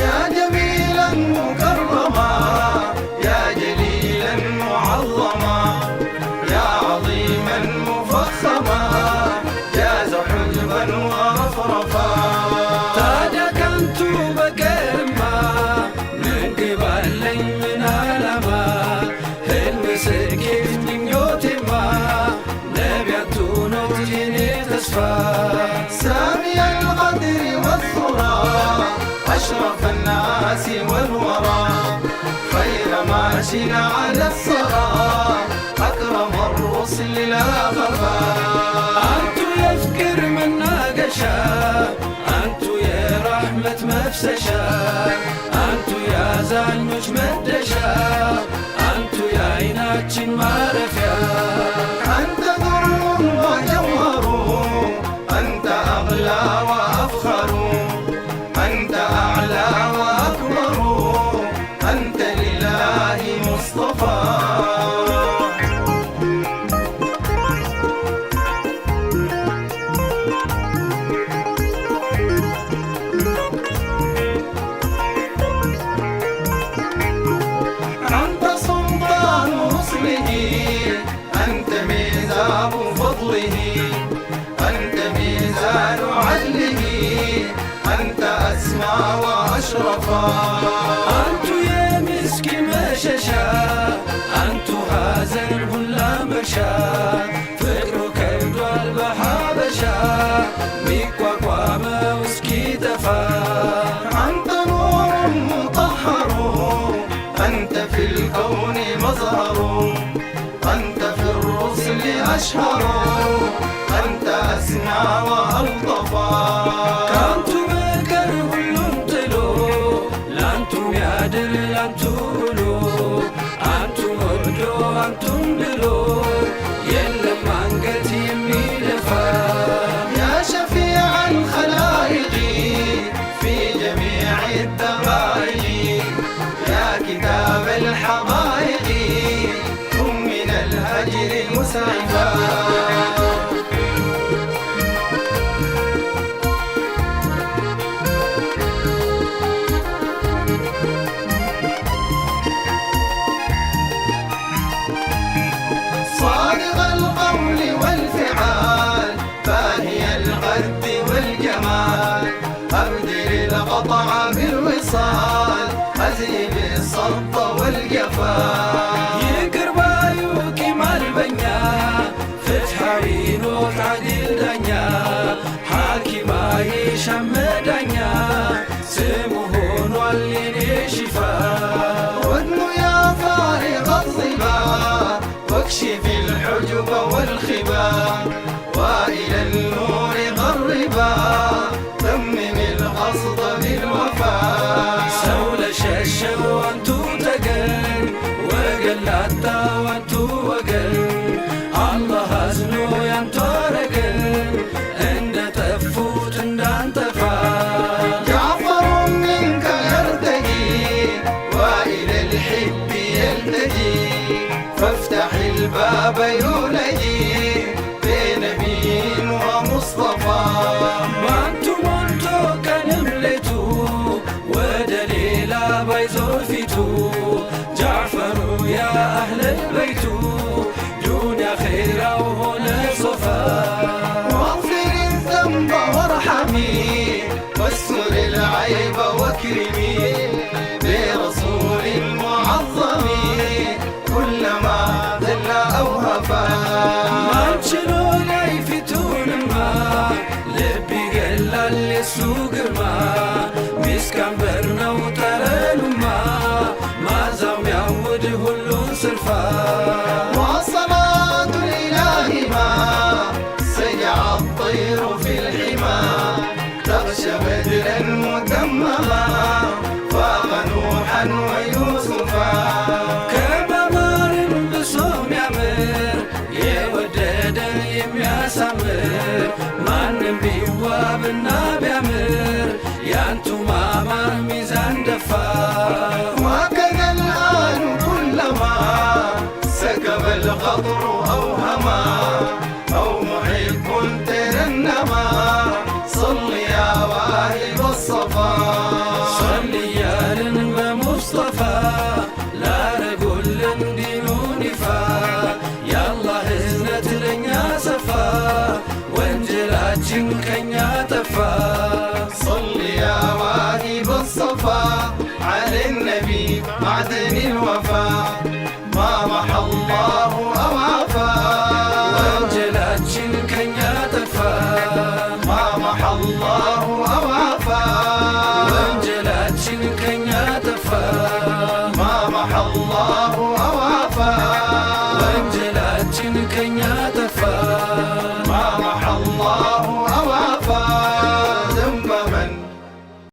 يا جميلا مكرما يا جليلا معظما يا عظيما مفخما يا ذا حجبا ورفرفا تاجك انتو بكرما من قبل لي من علما المسكين من يوتما نبيتو نوتيني تسفى سامي القدر والثرى أشرف الناس والورى خير ماشي على الصرى أكرم الرسل لا خفا انتو يفكر من ناقشا انتو يا رحمة مفسشا انتو يا زعنوش مدشا انتو يا عيناتشن معرفيا أنت ذر وجوهر أنت أغلى وأفخر أنت أعلى وأكبر أنت لله مصطفى أنت سلطان رسله أنت ميزاب فضله أنت ميزان عدله أنت أسمى وأشرفا انتو يا مسكي مششا انتو هازن هلا مشا فكرو كيدو البحابشا ميكوا قوامة وسكي دفا أنت نور مطهر أنت في الكون مظهر أنت في الرسل أشهر أنت أسمى وألطفا كنتو مكر هلوم تلو لانتو يادل لانتو بلو انتو مردو انتو بلو يلم عنقت يمي لفا يا شفيع الخلائق في جميع الدقائق يا كتاب الحقائق هم من الهجر مسعفا صادق القول والفعال باهي القد والجمال أبدل القطع بالوصال أذهب الصد والجفاء يقربايوك مالبنيا فتحوي نوت عدل دنيا حاكماي شمدنيا سمهون واللي شفاء ودن يا فارغ الظبا واكشف الحجب والخبا وإلى النور غربا تمم القصد بالوفاء سول شاشة وانتو تقن وقلاتا وانتو وقن الله أزنو ينتو رقن عند تفوت عند تفا جعفر منك يرتقي وإلى الحب يلتجي فافتح الباب يولجي بين نبي ومصطفى ما انتو كنملتو ودليلا بيزور فيتو جعفر يا أهل البيت دنيا خيرا وهنا صفا واغفر الذنب وارحمي واستر العيب واكرمي برسول المعظم كلما ذل أو هفا ما تشلو لي فتون ما لبي قلال لسو